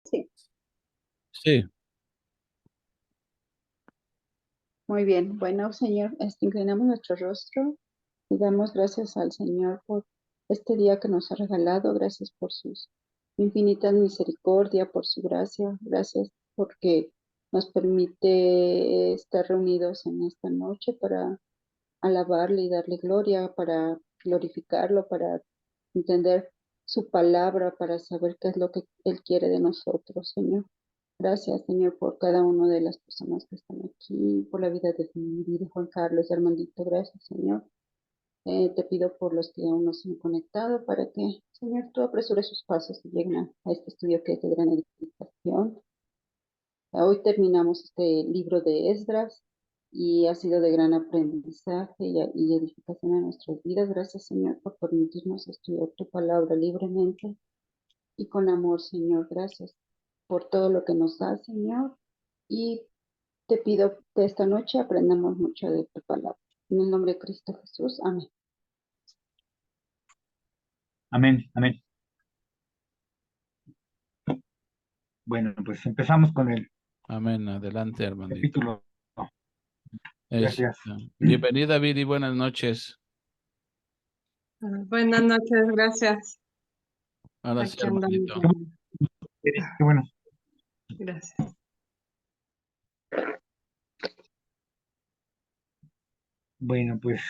Sí, Sí, muy bien. Bueno, Señor, inclinamos nuestro rostro y damos gracias al Señor por este día que nos ha regalado. Gracias por sus infinitas misericordia, por su gracia. Gracias porque nos permite estar reunidos en esta noche para alabarle y darle gloria, para glorificarlo, para entender su palabra, para saber qué es lo que Él quiere de nosotros, Señor. Gracias, Señor, por cada una de las personas que están aquí, por la vida de mi vida, Juan Carlos, Armandito. Gracias, Señor. Te pido por los que aún no se han conectado para que, Señor, tú apresures sus pasos y lleguen a este estudio que es de gran edificación. Hoy terminamos este libro de Esdras y ha sido de gran aprendizaje y edificación a nuestras vidas. Gracias, Señor, por permitirnos estudiar tu palabra libremente y con amor, Señor. Gracias por todo lo que nos da, Señor. Y te pido que esta noche aprendamos mucho de tu palabra. En el nombre de Cristo Jesús. Amén. Amén, amén. Bueno, pues empezamos con el amén. Adelante, Armandito. capítulo. Es, Gracias. bienvenida, Viri. Buenas noches. Buenas noches, gracias. Ahora sí, Aquí andamos. Armandito. Qué bueno. Gracias. Bueno, pues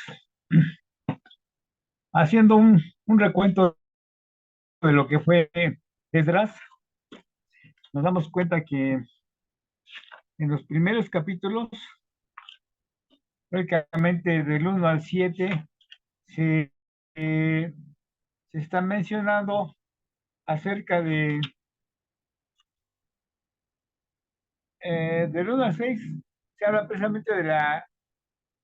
haciendo un recuento de lo que fue Esdras, nos damos cuenta que en los primeros capítulos, prácticamente del 1 al 7, se, eh, se está mencionando acerca del 1 al 6, se habla precisamente de la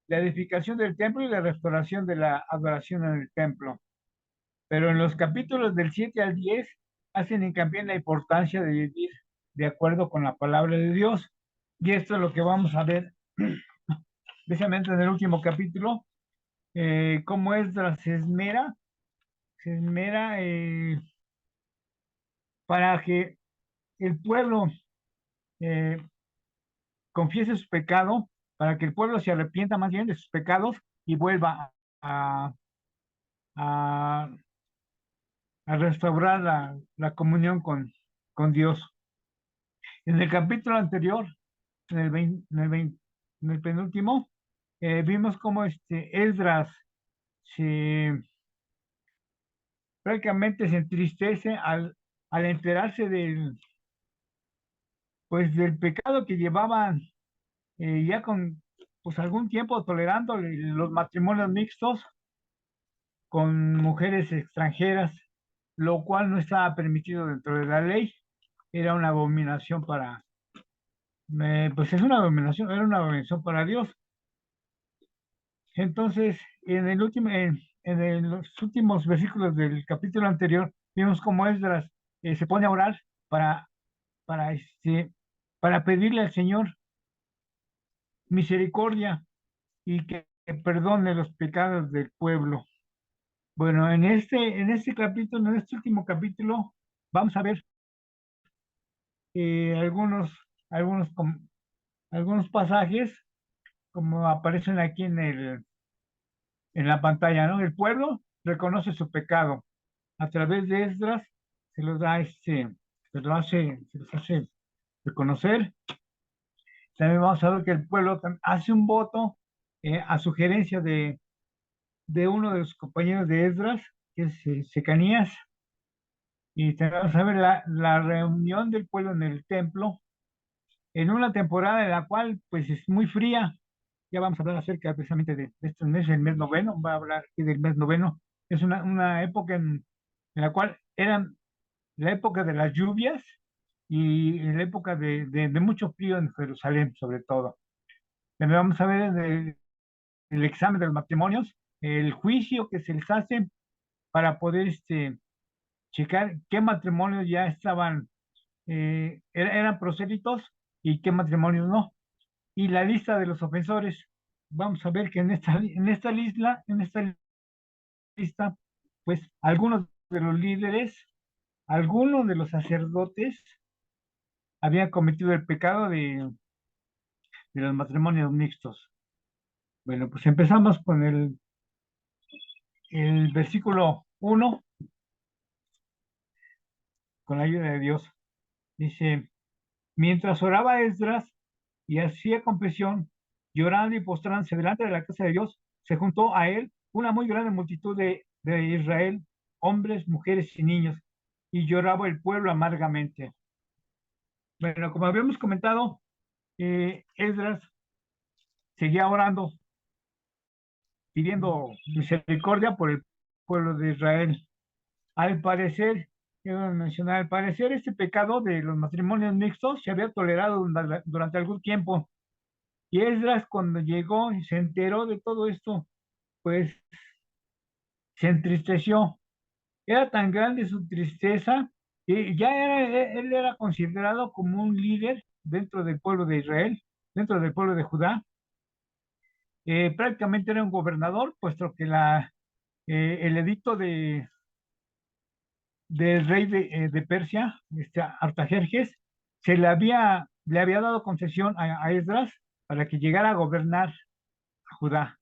edificación del templo y la restauración de la adoración en el templo. Pero en los capítulos del 7 al 10 hacen hincapié en la importancia de vivir de acuerdo con la palabra de Dios. Y esto es lo que vamos a ver precisamente en el último capítulo, cómo Esdras se esmera para que el pueblo eh, confiese su pecado, para que el pueblo se arrepienta más bien de sus pecados y vuelva a, a, a restaurar la comunión con Dios. En el capítulo anterior, en el, 20 en el penúltimo, vimos cómo Esdras se, prácticamente se entristece al enterarse del pecado que llevaban ya con pues algún tiempo tolerando los matrimonios mixtos con mujeres extranjeras, lo cual no estaba permitido dentro de la ley. Era una abominación pues es una abominación, era una abominación para Dios. Entonces, en los últimos versículos del capítulo anterior, vimos cómo Esdras se pone a orar para, para, este, para pedirle al Señor misericordia y que perdone los pecados del pueblo. Bueno, en este capítulo, en este último capítulo, vamos a ver eh, algunos, algunos, algunos pasajes como aparecen aquí en la pantalla, ¿no? El pueblo reconoce su pecado. A través de Esdras se los da se los hace reconocer. También vamos a ver que el pueblo hace un voto a sugerencia de uno de los compañeros de Esdras, que es Secanías, y tenemos a ver la reunión del pueblo en el templo en una temporada en la cual pues es muy fría. Ya vamos a hablar acerca precisamente de este mes, el mes noveno, va a hablar aquí del mes noveno. Es una época en la cual eran la época de las lluvias y la época de mucho frío en Jerusalén, sobre todo. También vamos a ver el examen de los matrimonios, el juicio que se les hace para poder checar qué matrimonios ya estaban, eran prosélitos y qué matrimonios no. Y la lista de los ofensores. Vamos a ver que en esta lista, pues algunos de los líderes, algunos de los sacerdotes habían cometido el pecado de los matrimonios mixtos. Bueno, pues empezamos con el versículo 1, con la ayuda de Dios. Dice, mientras oraba Esdras y hacía confesión, llorando y postrándose delante de la casa de Dios, se juntó a él una muy grande multitud de Israel, hombres, mujeres y niños, y lloraba el pueblo amargamente. Bueno, como habíamos comentado, Esdras seguía orando, pidiendo misericordia por el pueblo de Israel. Al parecer, quiero mencionar, al parecer este pecado de los matrimonios mixtos se había tolerado durante algún tiempo. Y Esdras, cuando llegó y se enteró de todo esto, pues se entristeció. Era tan grande su tristeza que ya él era considerado como un líder dentro del pueblo de Israel, dentro del pueblo de Judá. Prácticamente era un gobernador, puesto que el edicto del rey de Persia, Artajerjes, le había dado concesión a Esdras para que llegara a gobernar a Judá,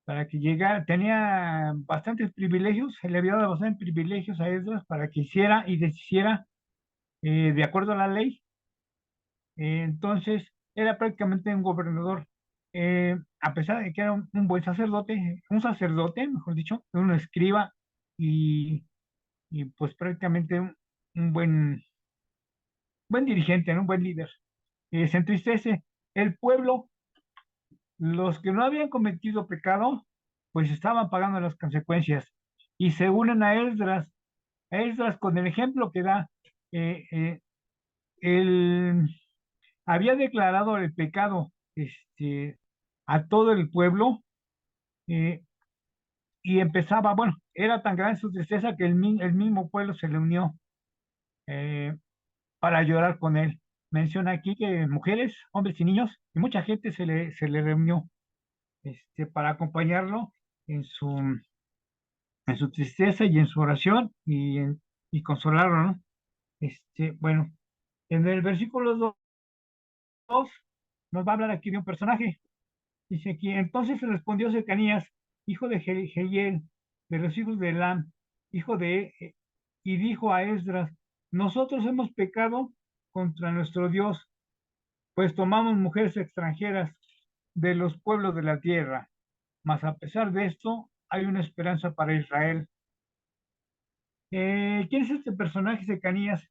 para que llegara, tenía bastantes privilegios, se le había dado bastantes privilegios a Esdras para que hiciera y deshiciera de acuerdo a la ley. Entonces, era prácticamente un gobernador, a pesar de que era un buen sacerdote, mejor dicho, un escriba y, y pues prácticamente un buen dirigente, ¿no? Un buen líder. Se entristece. El pueblo, los que no habían cometido pecado, pues estaban pagando las consecuencias y se unen a Esdras con el ejemplo que da. eh, eh, él había declarado el pecado a todo el pueblo, eh, y empezaba, bueno, era tan grande su tristeza que el mismo pueblo se le unió eh, para llorar con él. Menciona aquí que mujeres, hombres y niños, y mucha gente se le reunió para acompañarlo en en su tristeza y en su oración y consolarlo, ¿no? Bueno, en el versículo 2 nos va a hablar aquí de un personaje. Dice aquí, entonces respondió Secanías, hijo de Jehiel, de los hijos de Elam, hijo y dijo a Esdras, nosotros hemos pecado contra nuestro Dios, pues tomamos mujeres extranjeras de los pueblos de la tierra, mas a pesar de esto, hay una esperanza para Israel. ¿Quién es este personaje, Secanías?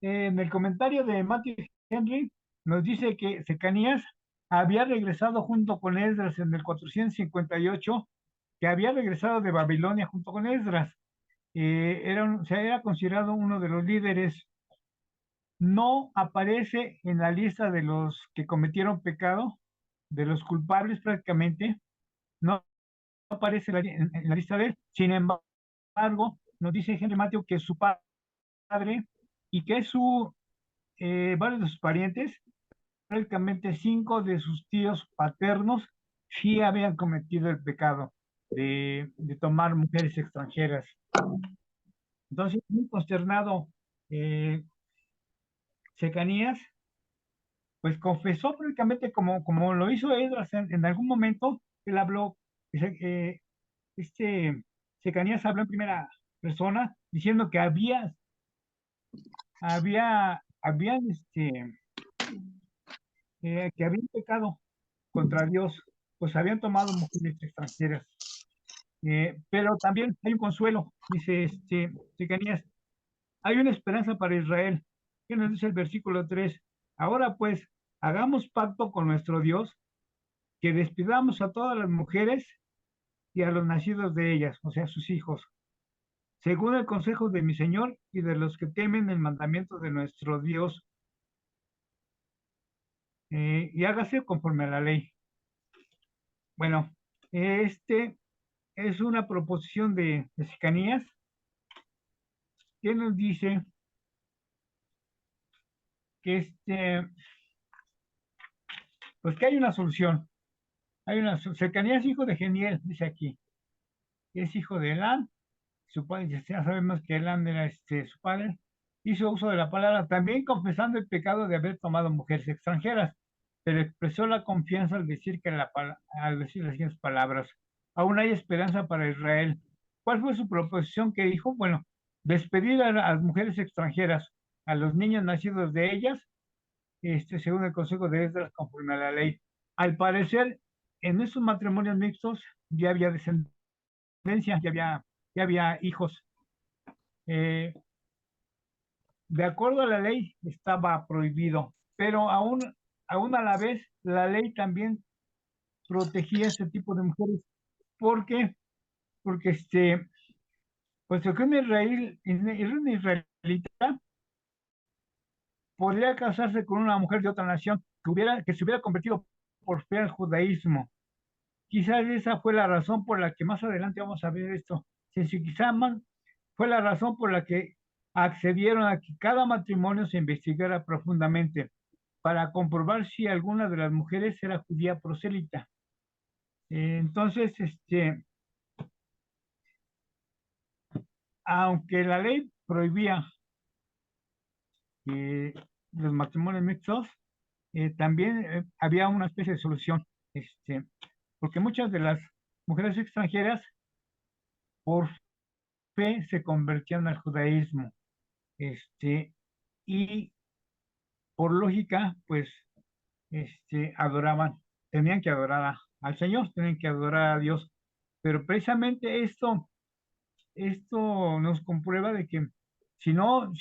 En el comentario de Matthew Henry, nos dice que Secanías había regresado junto con Esdras en el 458, que había regresado de Babilonia junto con Esdras. Era considerado uno de los líderes. No aparece en la lista de los que cometieron pecado, de los culpables prácticamente, no aparece en la lista de él. Sin embargo, nos dice Henry Matthew que su padre y que varios de sus parientes, prácticamente 5 de sus tíos paternos, sí habían cometido el pecado de tomar mujeres extranjeras. Entonces, muy consternado, Secanías, pues confesó prácticamente como lo hizo Esdras en algún momento. Él habló, este Secanías habló en primera persona diciendo que habían que habían pecado contra Dios, pues habían tomado mujeres extranjeras. Pero también hay un consuelo, dice Secanías, hay una esperanza para Israel. ¿Qué nos dice el versículo 3? Ahora pues, hagamos pacto con nuestro Dios, que despidamos a todas las mujeres y a los nacidos de ellas, o sea, sus hijos, según el consejo de mi Señor y de los que temen el mandamiento de nuestro Dios, y hágase conforme a la ley. Bueno, es una proposición de Secanías que nos dice que pues que hay una solución. Secanías, hijo de Geniel, dice aquí, es hijo de Elam, su padre, ya sabemos que Elam era su padre, hizo uso de la palabra, también confesando el pecado de haber tomado mujeres extranjeras, pero expresó la confianza al decir al decir las siguientes palabras: aún hay esperanza para Israel. ¿Cuál fue su proposición que dijo? Bueno, despedir a las mujeres extranjeras, a los niños nacidos de ellas, según el consejo de Esdras, conforme a la ley. Al parecer, en esos matrimonios mixtos ya había descendencia, ya había hijos. De acuerdo a la ley, estaba prohibido, pero aún a la vez, la ley también protegía a este tipo de mujeres. ¿Por qué? Porque puesto que un israelita podría casarse con una mujer de otra nación que se hubiera convertido por fe al judaísmo. Quizás esa fue la razón por la que más adelante vamos a ver esto. Quizás más fue la razón por la que accedieron a que cada matrimonio se investigara profundamente para comprobar si alguna de las mujeres era judía prosélita. Entonces, aunque la ley prohibía los matrimonios mixtos, también había una especie de solución, porque muchas de las mujeres extranjeras por fe se convertían al judaísmo, y por lógica, pues, tenían que adorar al Señor, tenían que adorar a Dios, pero precisamente esto nos comprueba de que si no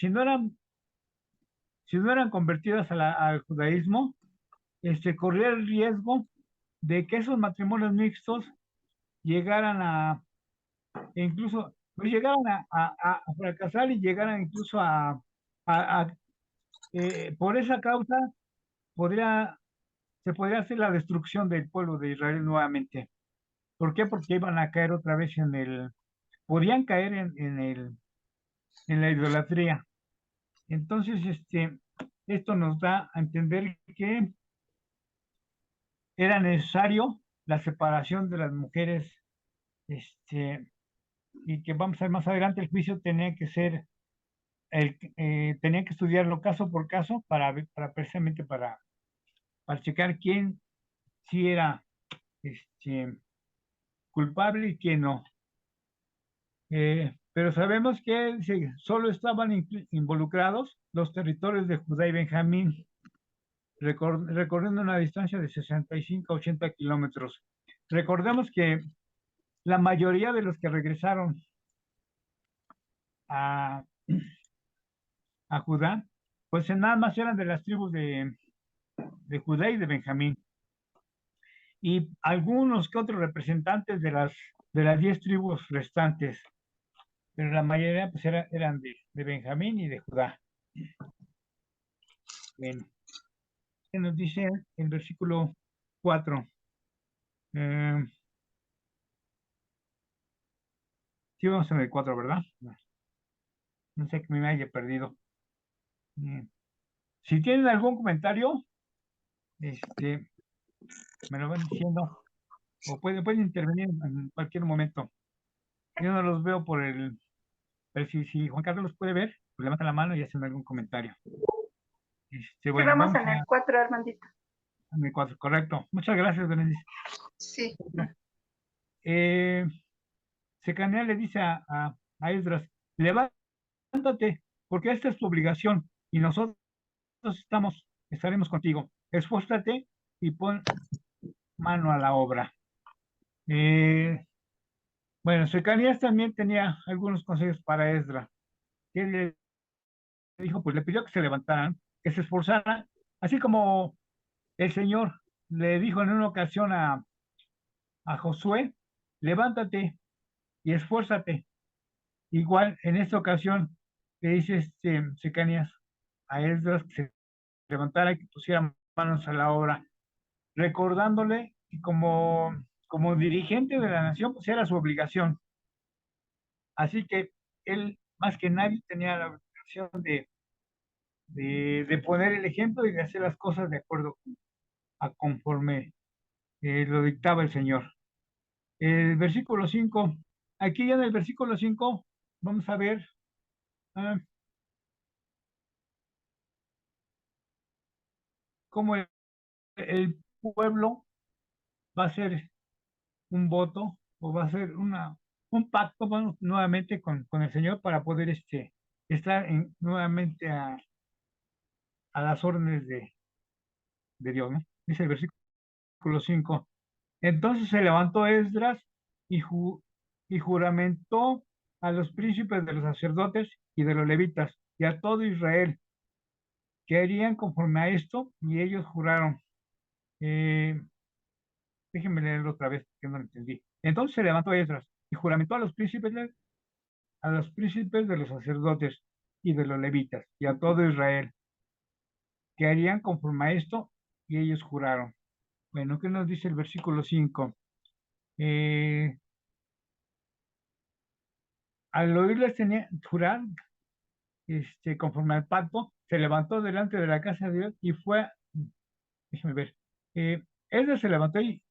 eran convertidas al judaísmo, corría el riesgo de que esos matrimonios mixtos llegaran incluso, pues llegaran a fracasar y llegaran incluso por esa causa se podría hacer la destrucción del pueblo de Israel nuevamente. ¿Por qué? Porque iban a caer otra vez podían caer en la idolatría. Entonces, esto nos da a entender que era necesario la separación de las mujeres, y que vamos a ver más adelante, el juicio tenía que ser, tenía que estudiarlo caso por caso precisamente para checar quién sí era culpable y quién no. Pero sabemos que solo estaban involucrados los territorios de Judá y Benjamín, recorriendo una distancia de 65 a 80 kilómetros. Recordemos que la mayoría de los que regresaron a Judá, pues nada más eran de las tribus de Judá y de Benjamín, y algunos que otros representantes de las 10 tribus restantes, pero la mayoría pues eran de Benjamín y de Judá. Bien. ¿Qué nos dice el versículo 4? Sí, vamos en el 4, ¿verdad? No sé que me haya perdido. Si tienen algún comentario, me lo van diciendo, o pueden intervenir en cualquier momento. Yo no los veo pero si Juan Carlos los puede ver, pues levanta la mano y hacen algún comentario. Bueno, vamos en el 4, Armandito. En el 4, correcto. Muchas gracias, Berenice. Sí. Secanía le dice a Esdras: levántate, porque esta es tu obligación, y nosotros estaremos contigo. Esfuérzate y pon mano a la obra. Bueno, Secanías también tenía algunos consejos para Esdras. Él le dijo, pues le pidió que se levantaran, que se esforzaran, así como el Señor le dijo en una ocasión a Josué: levántate y esfuérzate. Igual en esta ocasión le dice Secanías a Esdras que se levantara y que pusiera manos a la obra, recordándole que como dirigente de la nación, pues era su obligación. Así que él, más que nadie, tenía la obligación de poner el ejemplo y de hacer las cosas de acuerdo conforme lo dictaba el Señor. El versículo 5, aquí ya en el versículo 5 vamos a ver cómo el pueblo va a hacer un voto o va a hacer un pacto, bueno, nuevamente con el Señor para poder estar nuevamente a las órdenes de Dios, ¿no? Dice el versículo 5. Entonces se levantó Esdras y, y juramentó a los príncipes de los sacerdotes y de los levitas y a todo Israel que harían conforme a esto, y ellos juraron. Eh, Déjenme leerlo otra vez, que no lo entendí. Entonces se levantó Esdras y juramentó a los príncipes de los sacerdotes y de los levitas y a todo Israel que harían conforme a esto, y ellos juraron. Bueno, ¿qué nos dice el versículo 5? Al oírles jurar, conforme al pacto, se levantó delante de la casa de Dios y fue, déjeme ver, Esdras se levantó y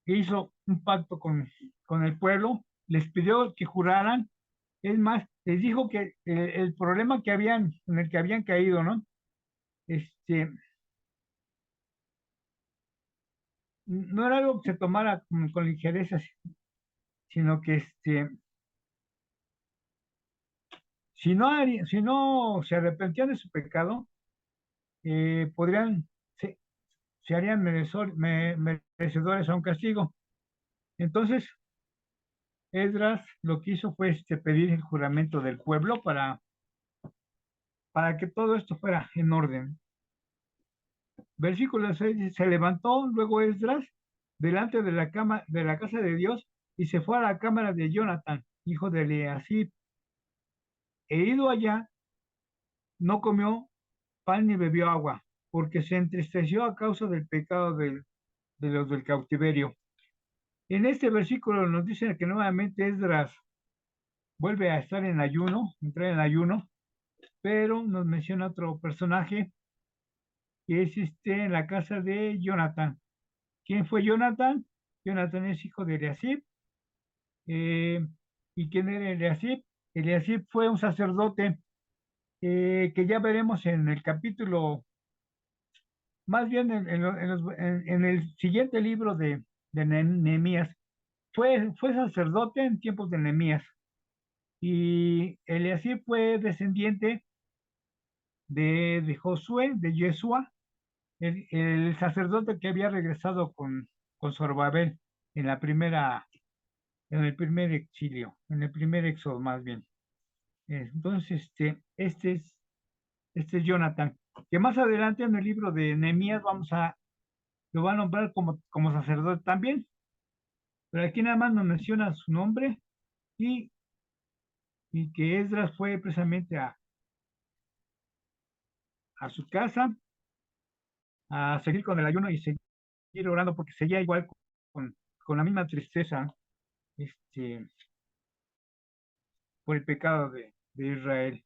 hizo un pacto con el pueblo, les pidió que juraran. Es más, les dijo que el problema en el que habían caído, ¿no? No era algo que se tomara con ligereza, sino que si no se arrepentían de su pecado, podrían, se harían merecedores a un castigo. Entonces, Esdras lo que hizo fue pedir el juramento del pueblo para que todo esto fuera en orden. Versículo 6 dice, se levantó luego Esdras delante de la casa de Dios y se fue a la cámara de Jonatán, hijo de Eliasib. E ido allá, no comió pan ni bebió agua, porque se entristeció a causa del pecado de los del cautiverio. En este versículo nos dice que nuevamente Esdras vuelve a estar en ayuno, entrar en ayuno, pero nos menciona otro personaje que es en la casa de Jonatán. ¿Quién fue Jonatán? Jonatán es hijo de Eliasib. ¿Y quién era Eliasib? Eliasib fue un sacerdote que ya veremos en el capítulo, más bien en el siguiente libro de Nehemías. Fue sacerdote en tiempos de Nehemías. Y Eliasib fue descendiente de Josué, de Yeshua, el sacerdote que había regresado con Zorobabel en en el primer exilio, en el primer éxodo más bien. Entonces, este es Jonathan, que más adelante en el libro de Nehemías lo va a nombrar como sacerdote también, pero aquí nada más nos menciona su nombre y, y que Esdras fue precisamente a su casa a seguir con el ayuno y seguir orando porque seguía igual con la misma tristeza este, por el pecado de Israel.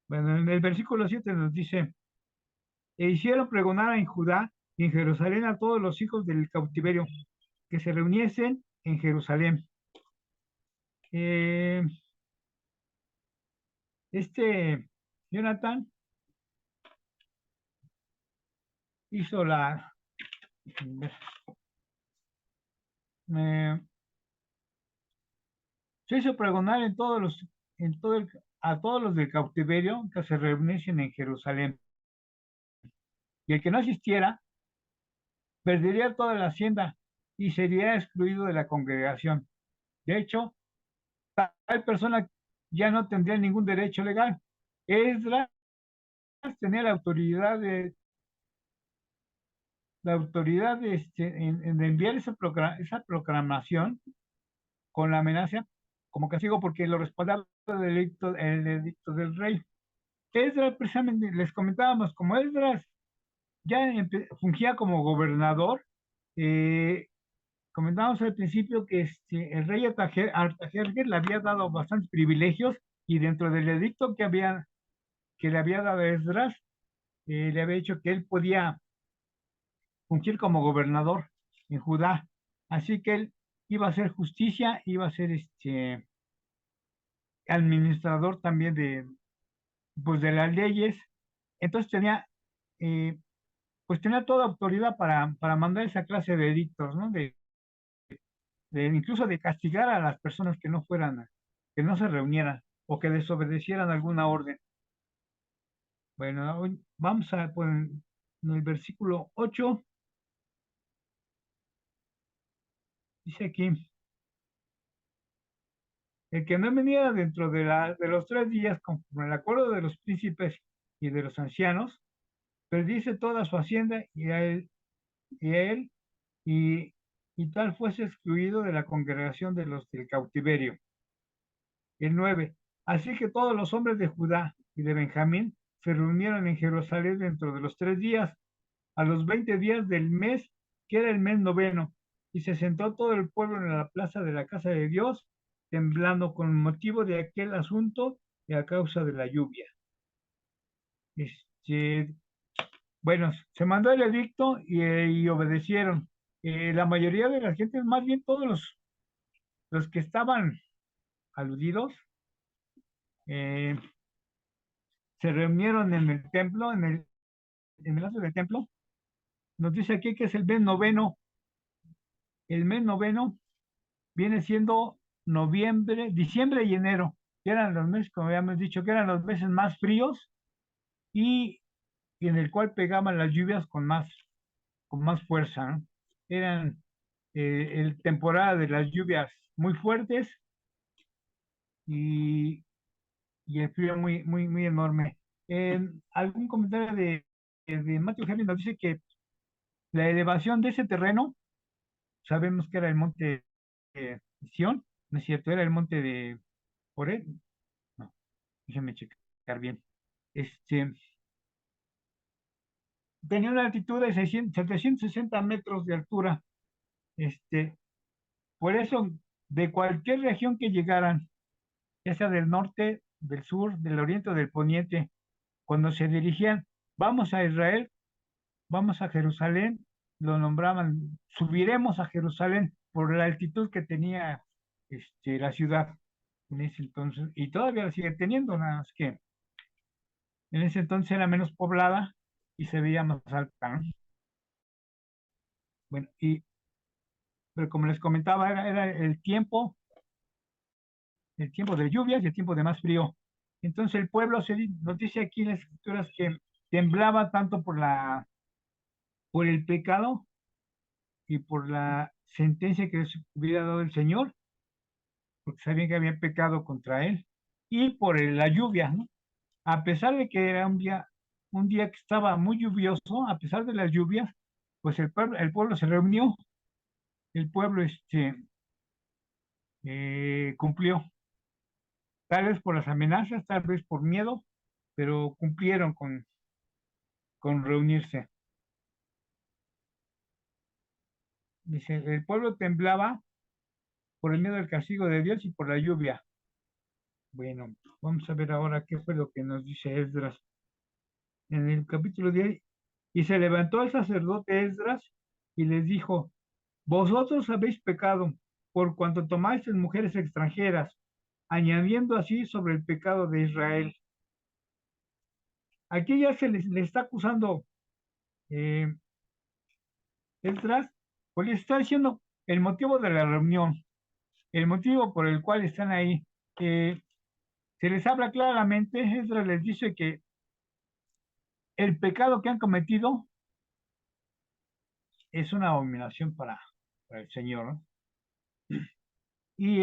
Bueno, en el versículo 7 nos dice, e hicieron pregonar en Judá y en Jerusalén a todos los hijos del cautiverio que se reuniesen en Jerusalén. Eh, Jonathan hizo se hizo pregonar a todos los del cautiverio que se reuniesen en Jerusalén. Y el que no asistiera perdería toda la hacienda y sería excluido de la congregación. De hecho, tal persona ya no tendría ningún derecho legal. Esdras tenía en enviar esa proclamación con la amenaza como castigo porque lo respaldaba el edicto del rey. Esdras, precisamente, les comentábamos, como Esdras ya fungía como gobernador, comentábamos al principio que el rey Artajerjes le había dado bastantes privilegios y dentro del edicto que le había dado a Esdras, le había dicho que él podía fungir como gobernador en Judá. Así que él iba a hacer justicia, iba a ser administrador también pues, de las leyes. Entonces tenía pues tenía toda autoridad para mandar esa clase de edictos, ¿no? Incluso de castigar a las personas que no fueran, que no se reunieran o que desobedecieran alguna orden. Bueno, vamos a poner en el versículo 8, dice aquí, el que no viniera dentro de los 3 días, conforme el acuerdo de los príncipes y de los ancianos, perdice toda su hacienda y a él, y tal fuese excluido de la congregación de los del cautiverio. El 9. Así que todos los hombres de Judá y de Benjamín se reunieron en Jerusalén dentro de los 3 días, a los 20 días del mes, que era el mes noveno, y se sentó todo el pueblo en la plaza de la casa de Dios, temblando con motivo de aquel asunto y a causa de la lluvia. Bueno, se mandó el edicto y obedecieron. La mayoría de la gente, más bien todos los que estaban aludidos, eh, se reunieron en el templo, en el atrio del templo. Nos dice aquí que es el mes noveno. El mes noveno viene siendo noviembre, diciembre y enero, que eran los meses, como habíamos dicho, que eran los meses más fríos y en el cual pegaban las lluvias con más fuerza, ¿no? Eran el temporada de las lluvias muy fuertes y el frío muy, muy, muy enorme. Algún comentario de Matthew Henry nos dice que la elevación de ese terreno, sabemos que era el monte de Sión, no es cierto, era el monte de Oreb, no, déjenme checar bien. Tenía una altitud de 760 metros de altura. Por eso, de cualquier región que llegaran, ya sea del norte, del sur, del oriente o del poniente, cuando se dirigían, vamos a Israel, vamos a Jerusalén, lo nombraban, subiremos a Jerusalén por la altitud que tenía la ciudad en ese entonces, y todavía la sigue teniendo, nada más que en ese entonces era menos poblada y se veía más alta, ¿no? Bueno, pero como les comentaba, era el tiempo de lluvias y el tiempo de más frío. Entonces el pueblo nos dice aquí en las escrituras que temblaba tanto por el pecado y por la sentencia que les hubiera dado el Señor, porque sabían que habían pecado contra él, y por la lluvia, ¿no? A pesar de que era un día que estaba muy lluvioso, a pesar de las lluvias, pues el pueblo se reunió, el pueblo cumplió, tal vez por las amenazas, tal vez por miedo, pero cumplieron con reunirse. Dice, el pueblo temblaba por el miedo del castigo de Dios y por la lluvia. Bueno, vamos a ver ahora qué fue lo que nos dice Esdras. En el capítulo 10, y se levantó el sacerdote Esdras y les dijo, vosotros habéis pecado por cuanto tomáis mujeres extranjeras, añadiendo así sobre el pecado de Israel. Aquí ya se le está acusando Esdras, pues les está diciendo el motivo de la reunión, el motivo por el cual están ahí. Se les habla claramente, Esdras les dice que el pecado que han cometido es una abominación para el Señor, ¿no? Y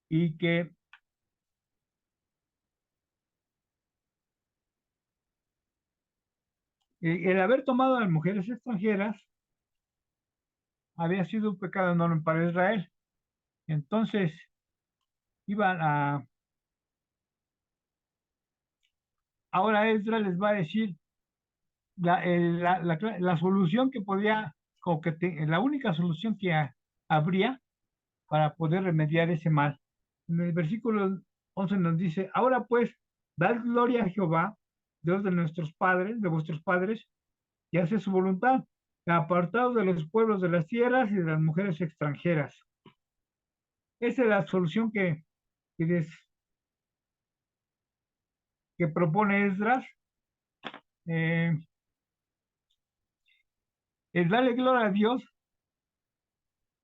y que el haber tomado a las mujeres extranjeras había sido un pecado enorme para Israel. Entonces, iban ahora Esdras les va a decir la solución que podía, o la única solución que habría para poder remediar ese mal. En el versículo 11 nos dice, ahora pues, dad gloria a Jehová, Dios de nuestros padres, de vuestros padres, y hace su voluntad, apartados de los pueblos de las tierras y de las mujeres extranjeras. Esa es la solución que propone Esdras. Eh, el darle gloria a Dios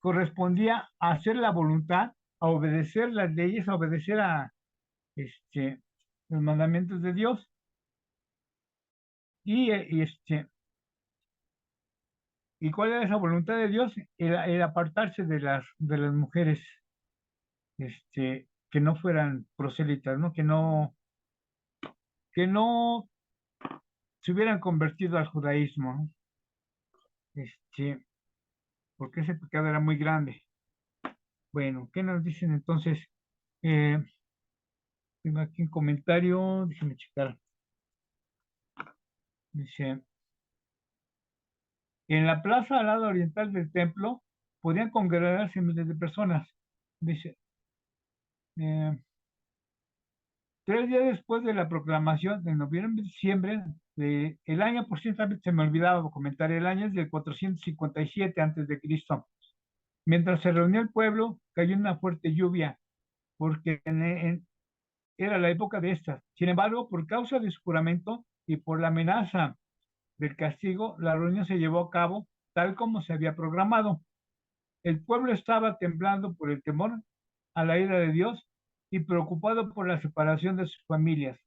correspondía a hacer la voluntad, a obedecer las leyes, a obedecer a los mandamientos de Dios. ¿Y cuál era esa voluntad de Dios? El apartarse de las mujeres que no fueran prosélitas, ¿no? Que no se hubieran convertido al judaísmo, ¿no? Porque ese pecado era muy grande. Bueno, ¿qué nos dicen entonces? Eh, Tengo aquí un comentario, déjenme checar. Dice, en la plaza al lado oriental del templo podían congregarse miles de personas. Dice, eh, 3 días después de la proclamación de noviembre-diciembre del año, por cierto, se me olvidaba comentar, el año es del 457 antes de Cristo. Mientras se reunió el pueblo, cayó una fuerte lluvia, porque era la época de estas. Sin embargo, por causa de su juramento y por la amenaza del castigo, la reunión se llevó a cabo tal como se había programado. El pueblo estaba temblando por el temor a la ira de Dios y preocupado por la separación de sus familias.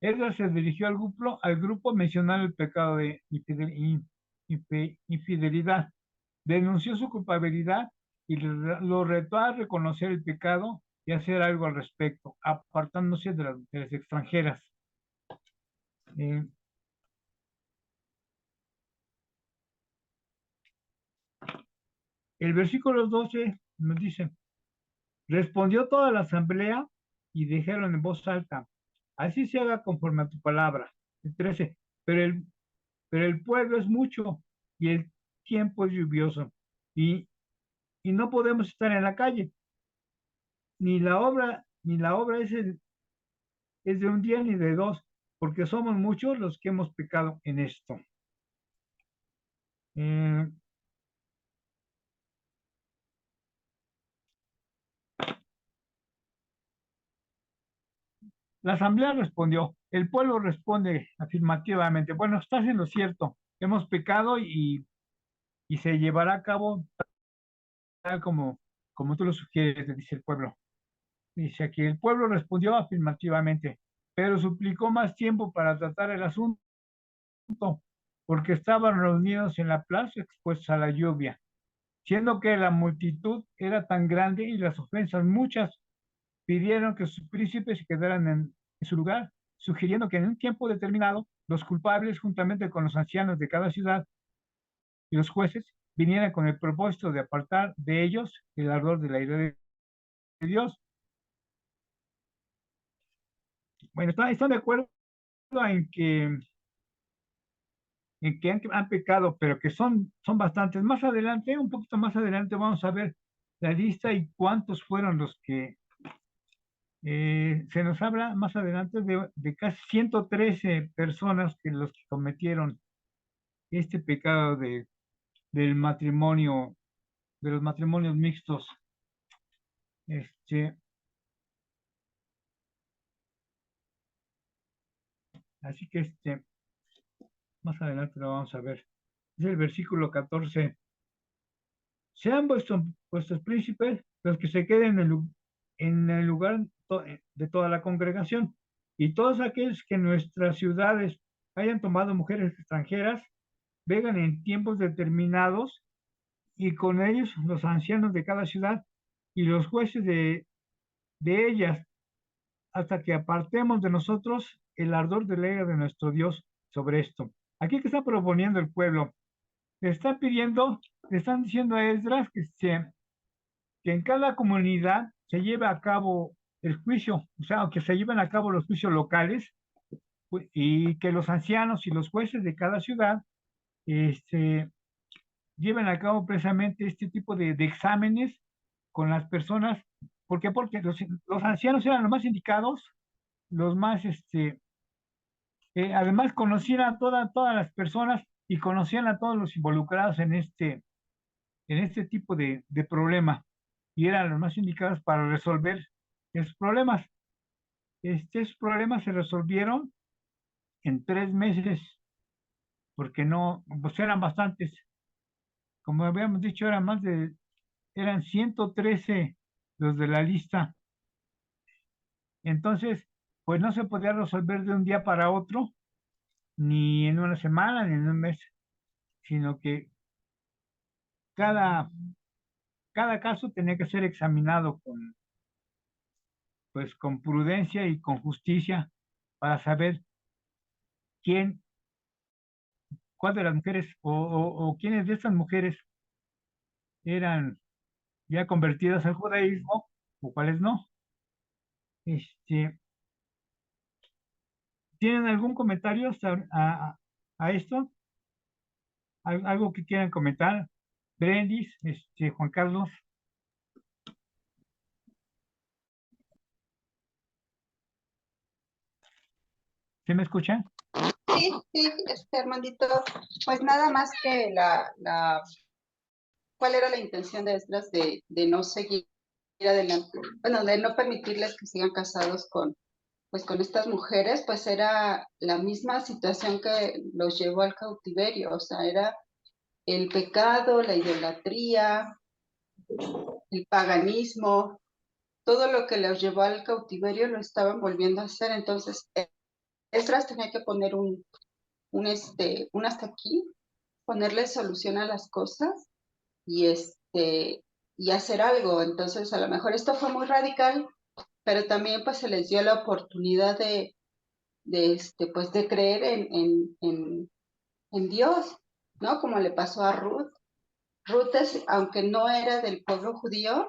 Esdras se dirigió al grupo mencionando el pecado de infidelidad, denunció su culpabilidad y lo retó a reconocer el pecado y hacer algo al respecto, apartándose de las mujeres extranjeras. Eh, el versículo 12 nos dice, respondió toda la asamblea y dijeron en voz alta, así se haga conforme a tu palabra. El 13, pero el pueblo es mucho y el tiempo es lluvioso y, y no podemos estar en la calle. Ni la obra es de un día ni de dos, porque somos muchos los que hemos pecado en esto. Eh, la asamblea respondió, el pueblo responde afirmativamente, bueno, estás en lo cierto, hemos pecado y se llevará a cabo tal como tú lo sugieres, dice el pueblo. Dice aquí, el pueblo respondió afirmativamente, pero suplicó más tiempo para tratar el asunto, porque estaban reunidos en la plaza expuestos a la lluvia, siendo que la multitud era tan grande y las ofensas muchas, pidieron que sus príncipes se quedaran en su lugar, sugiriendo que en un tiempo determinado los culpables, juntamente con los ancianos de cada ciudad y los jueces, vinieran con el propósito de apartar de ellos el ardor de la ira de Dios. Bueno, están de acuerdo en que han pecado, pero que son bastantes. Más adelante, un poquito más adelante, vamos a ver la lista y cuántos fueron los que se nos habla más adelante de casi 113 personas que los que cometieron este pecado del matrimonio, de los matrimonios mixtos. Así que más adelante lo vamos a ver. Es el versículo 14. Sean vuestros príncipes los que se queden en el lugar de toda la congregación, y todos aquellos que en nuestras ciudades hayan tomado mujeres extranjeras, vengan en tiempos determinados, y con ellos los ancianos de cada ciudad y los jueces de ellas, hasta que apartemos de nosotros el ardor de la ira de nuestro Dios sobre esto. Aquí que está proponiendo el pueblo, le están diciendo a Esdras que en cada comunidad se lleve a cabo el juicio, o sea, que se lleven a cabo los juicios locales, y que los ancianos y los jueces de cada ciudad lleven a cabo precisamente este tipo de exámenes con las personas. ¿Por qué? Porque los ancianos eran los más indicados, los más, además conocían a todas las personas y conocían a todos los involucrados en este tipo de problema. y eran los más indicados para resolver esos problemas. Esos problemas se resolvieron en 3 meses, porque no, pues eran bastantes. Como habíamos dicho, eran 113 los de la lista. Entonces, pues no se podía resolver de un día para otro, ni en una semana, ni en un mes, sino que cada, cada caso tenía que ser examinado pues, con prudencia y con justicia para saber quién, cuál de las mujeres o quiénes de estas mujeres eran ya convertidas al judaísmo o cuáles no. ¿Tienen algún comentario a esto? ¿Algo que quieran comentar? Brendis, Juan Carlos. ¿Se me escucha? Sí, sí, Armandito, pues nada más que ¿cuál era la intención de Esdras de no seguir adelante? Bueno, de no permitirles que sigan casados pues con estas mujeres, pues era la misma situación que los llevó al cautiverio, o sea, era el pecado, la idolatría, el paganismo, todo lo que los llevó al cautiverio lo estaban volviendo a hacer. Entonces Esdras tenía que poner un hasta aquí, ponerle solución a las cosas y y hacer algo. Entonces a lo mejor esto fue muy radical, pero también pues se les dio la oportunidad pues de creer en Dios, ¿no? Como le pasó a Ruth. Ruth, aunque no era del pueblo judío,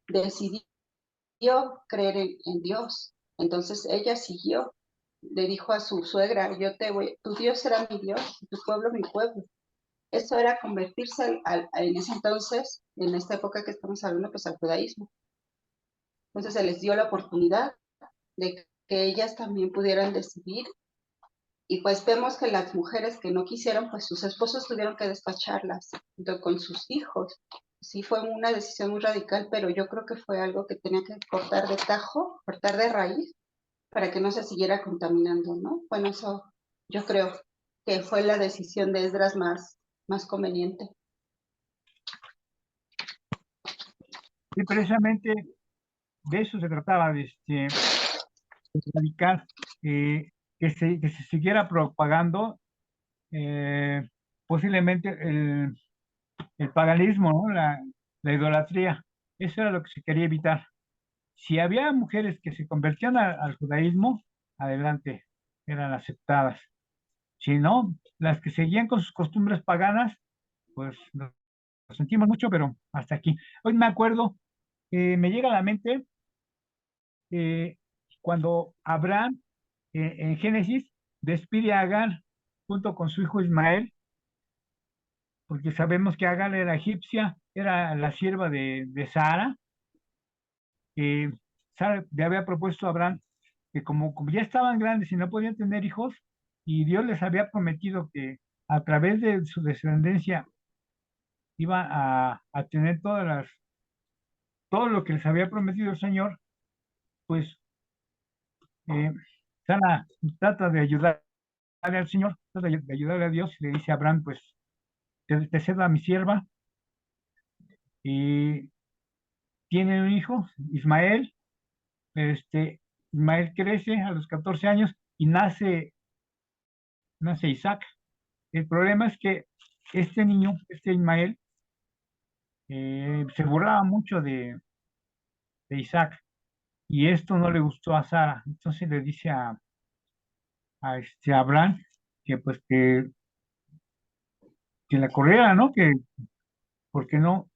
decidió creer en Dios. Entonces ella siguió, le dijo a su suegra, tu Dios será mi Dios, tu pueblo mi pueblo. Eso era convertirse en ese entonces, en esta época que estamos hablando, pues al judaísmo. Entonces se les dio la oportunidad de que ellas también pudieran decidir, y pues vemos que las mujeres que no quisieron, pues sus esposos tuvieron que despacharlas junto con sus hijos. Sí, fue una decisión muy radical, pero yo creo que fue algo que tenía que cortar de tajo, cortar de raíz, para que no se siguiera contaminando, ¿no? Bueno, eso yo creo que fue la decisión de Esdras más conveniente. Y precisamente de eso se trataba, de erradicar, que se siguiera propagando posiblemente el paganismo, ¿no? La idolatría. Eso era lo que se quería evitar. Si había mujeres que se convertían al judaísmo, adelante, eran aceptadas. Si no, las que seguían con sus costumbres paganas, pues lo sentimos mucho, pero hasta aquí. Hoy me acuerdo, me llega a la mente eh, cuando Abraham en Génesis despide a Agar junto con su hijo Ismael, porque sabemos que Agar era egipcia, era la sierva de Sara. Sara le había propuesto a Abraham que como ya estaban grandes y no podían tener hijos, y Dios les había prometido que a través de su descendencia iba a tener todo lo que les había prometido el Señor, pues eh, Sara trata de ayudar al Señor, trata de ayudarle a Dios, y le dice a Abraham, pues te cedo a mi sierva, y tiene un hijo, Ismael. Ismael crece a los 14 años y nace Isaac. El problema es que este niño, este Ismael, se burlaba mucho de Isaac, y esto no le gustó a Sara. Entonces le dice a Abraham que pues que la corriera, ¿no? Porque no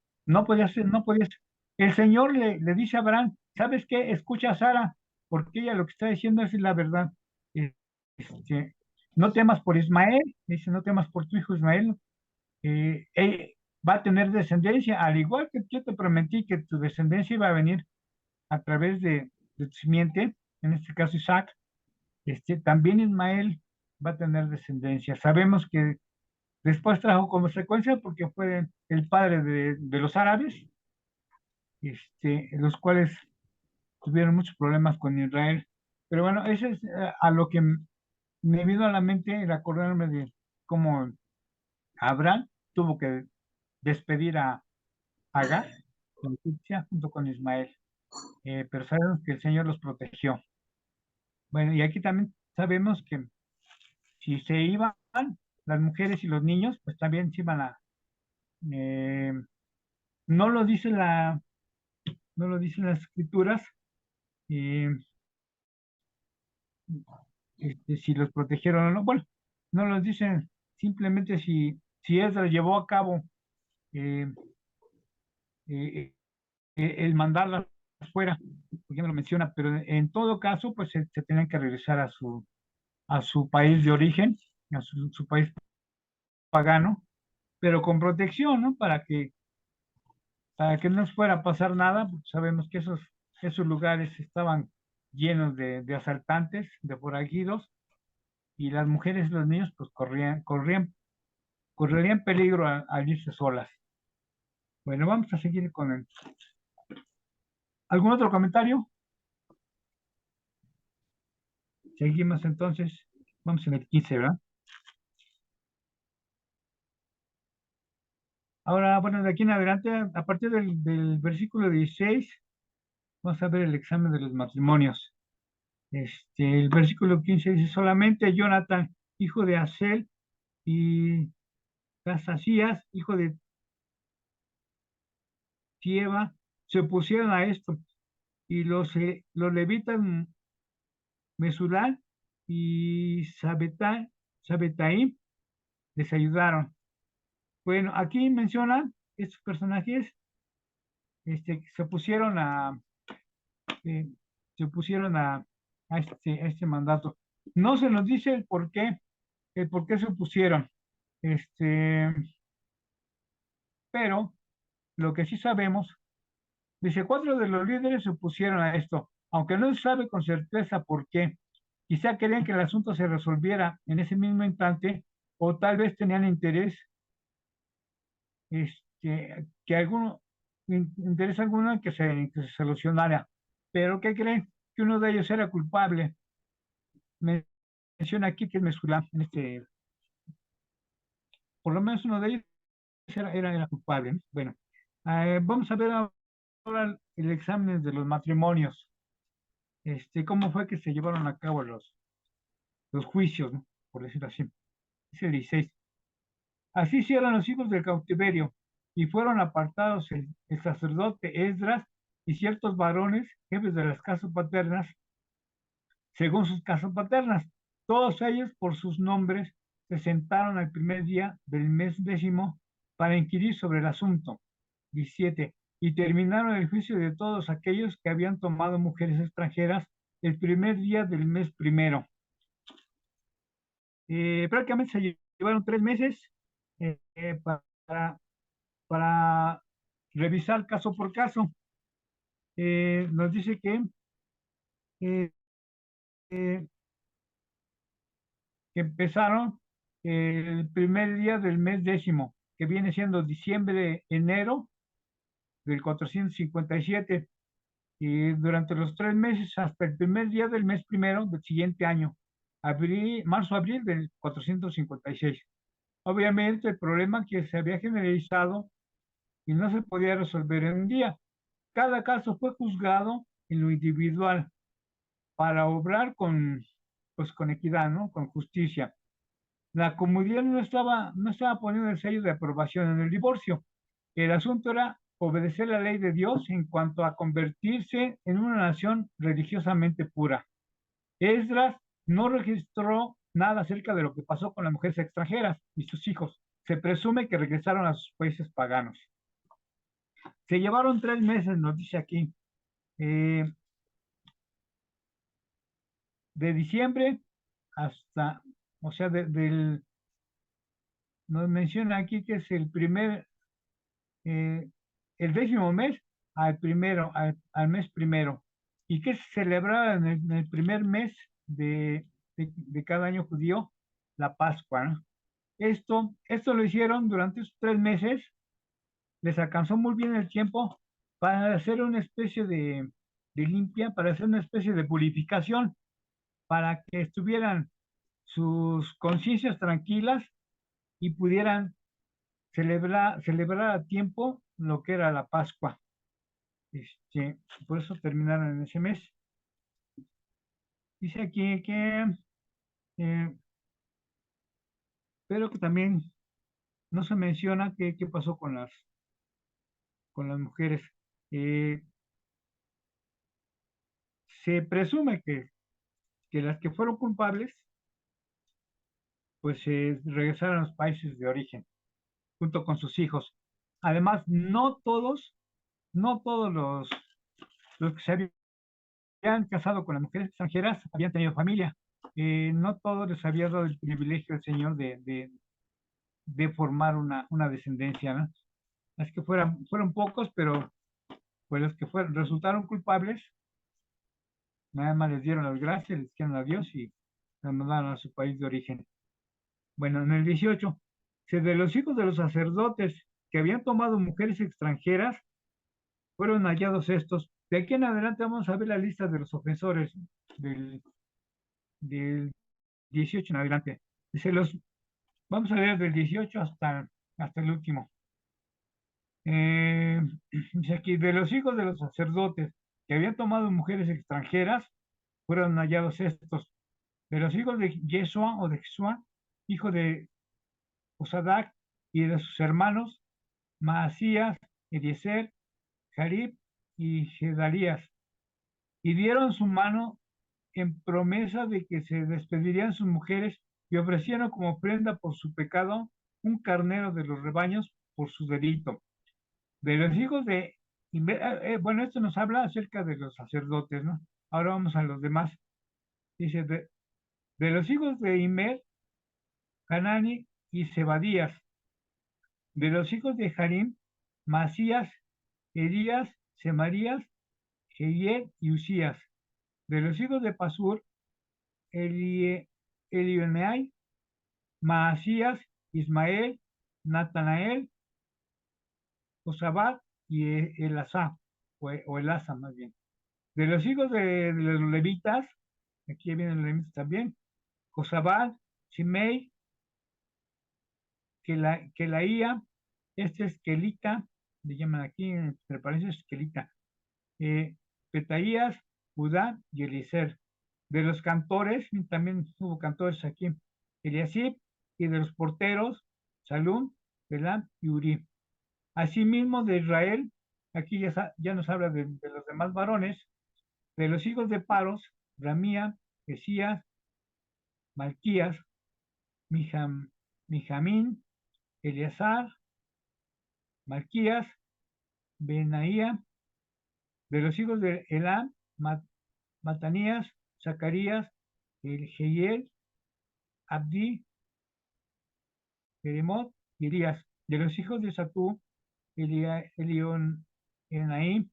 podía ser, no podía ser. El Señor le dice a Abraham, ¿sabes qué? Escucha a Sara, porque ella lo que está diciendo es la verdad. Eh, este, no temas por Ismael, dice, no temas por tu hijo Ismael. Él va a tener descendencia, al igual que yo te prometí que tu descendencia iba a venir a través de tu simiente, en este caso Isaac. También Ismael va a tener descendencia. Sabemos que después trajo como consecuencia porque fue el padre de los árabes, los cuales tuvieron muchos problemas con Israel. Pero bueno, ese es a lo que me vino a la mente el acordarme de cómo Abraham tuvo que despedir a Agar, la egipcia, junto con Ismael. Pero sabemos que el Señor los protegió. Bueno, y aquí también sabemos que si se iban las mujeres y los niños, pues también se iban a... eh, no lo dice no lo dicen las escrituras, eh, si los protegieron o no. Bueno, no los dicen, simplemente si Esdras llevó a cabo eh, eh, el mandarlas fuera, porque no lo menciona, pero en todo caso, pues se tenían que regresar a su país de origen, a su país pagano, pero con protección, ¿no? Para que no les fuera a pasar nada, porque sabemos que esos lugares estaban llenos de asaltantes, de forajidos, y las mujeres y los niños pues correrían peligro al irse solas. Bueno, vamos a seguir con el... ¿Algún otro comentario? Seguimos entonces, vamos en el 15, ¿verdad? Ahora, bueno, de aquí en adelante, a partir del versículo 16, vamos a ver el examen de los matrimonios. El versículo 15 dice, solamente Jonathan, hijo de Asel, y Casasías, hijo de Tieva, se opusieron a esto, y los levitas Mesulán y Sabetaim les ayudaron. Bueno, aquí mencionan estos personajes que eh, se opusieron a este mandato. No se nos dice el por qué se opusieron. Este, pero lo que sí sabemos, dice, 4 de los líderes se opusieron a esto, aunque no se sabe con certeza por qué. Quizá querían que el asunto se resolviera en ese mismo instante, o tal vez tenían interés, que interés alguno en que se solucionara. Pero ¿qué creen? Que uno de ellos era culpable. Menciona aquí que es Mesulam, por lo menos uno de ellos era culpable, ¿no? Bueno, vamos a ver ahora el examen de los matrimonios. Cómo fue que se llevaron a cabo los juicios, ¿no? Por decirlo así. Dice el 16. Así hicieron los hijos del cautiverio, y fueron apartados el sacerdote Esdras y ciertos varones, jefes de las casas paternas, según sus casas paternas. Todos ellos, por sus nombres, se sentaron al primer día del mes 10 para inquirir sobre el asunto. 17. Y terminaron el juicio de todos aquellos que habían tomado mujeres extranjeras el primer día del mes 1. Prácticamente se llevaron 3 meses para, para revisar caso por caso. Nos dice eh, eh, que empezaron el primer día del mes 10, que viene siendo diciembre-enero del 457, y durante los 3 meses hasta el primer día del mes 1 del siguiente año, marzo-abril del 456. Obviamente el problema que se había generalizado y no se podía resolver en un día. Cada caso fue juzgado en lo individual para obrar con equidad, ¿no? Con justicia. La comunidad no estaba poniendo el sello de aprobación en el divorcio. El asunto era obedecer la ley de Dios en cuanto a convertirse en una nación religiosamente pura. Esdras no registró nada acerca de lo que pasó con las mujeres extranjeras y sus hijos. Se presume que regresaron a sus países paganos. Se llevaron 3 meses, nos dice aquí, de diciembre hasta, o sea, nos menciona aquí que es el 10º mes al mes 1, y que se celebraba en el primer mes de cada año judío, la Pascua, ¿no? Esto lo hicieron durante esos 3 meses, les alcanzó muy bien el tiempo para hacer una especie de limpia, para hacer una especie de purificación, para que estuvieran sus conciencias tranquilas y pudieran celebrar a tiempo lo que era la Pascua. Por eso terminaron en ese mes. Dice aquí que, pero que también no se menciona qué pasó con las mujeres. Se presume que las que fueron culpables, pues regresaron a los países de origen, junto con sus hijos. Además, no todos los que se habían casado con las mujeres extranjeras habían tenido familia. No todos les había dado el privilegio al Señor de formar una descendencia, ¿no? Las que fueron pocos, pero pues los que resultaron culpables, nada más les dieron las gracias, les dijeron adiós y los mandaron a su país de origen. Bueno, en el 18, de los hijos de los sacerdotes que habían tomado mujeres extranjeras, fueron hallados estos. De aquí en adelante vamos a ver la lista de los ofensores del 18 en adelante. Vamos a leer del 18 hasta el último. Dice aquí, de los hijos de los sacerdotes que habían tomado mujeres extranjeras, fueron hallados estos. De los hijos de Yeshua o de Jesúa, hijo de Osadac, y de sus hermanos, Maasías, Eliezer, Jarib y Gedalías, y dieron su mano en promesa de que se despedirían sus mujeres y ofrecieron como prenda por su pecado un carnero de los rebaños por su delito. De los hijos de, bueno, esto nos habla acerca de los sacerdotes, ¿no? Ahora vamos a los demás. Dice, de los hijos de Imer, Hanani y Zebadías. De los hijos de Harim, Masías, Elías, Semarías, Jehiel y Usías. De los hijos de Pasur, Elioenai, Maasías, Ismael, Natanael, Josabad y Elazá, o Elasa más bien. De los hijos de los levitas, aquí vienen los levitas también, Josabad, Shimei, Kelaía, este es Kelita, le llaman aquí, me parece Kelita, Petaías, Judá y Eliezer. De los cantores, también hubo cantores aquí, Eliasib, y de los porteros, Salum, Belam y Uri. Asimismo de Israel, aquí ya nos habla de los demás varones, de los hijos de Paros, Ramía, Esías, Malquías, Mijamín, Eleazar, Malquías, Benaía, de los hijos de Elam, Matanías, Zacarías, Jehiel, Abdi, Jeremot y Elías. De los hijos de Satú, Elión, Enaim,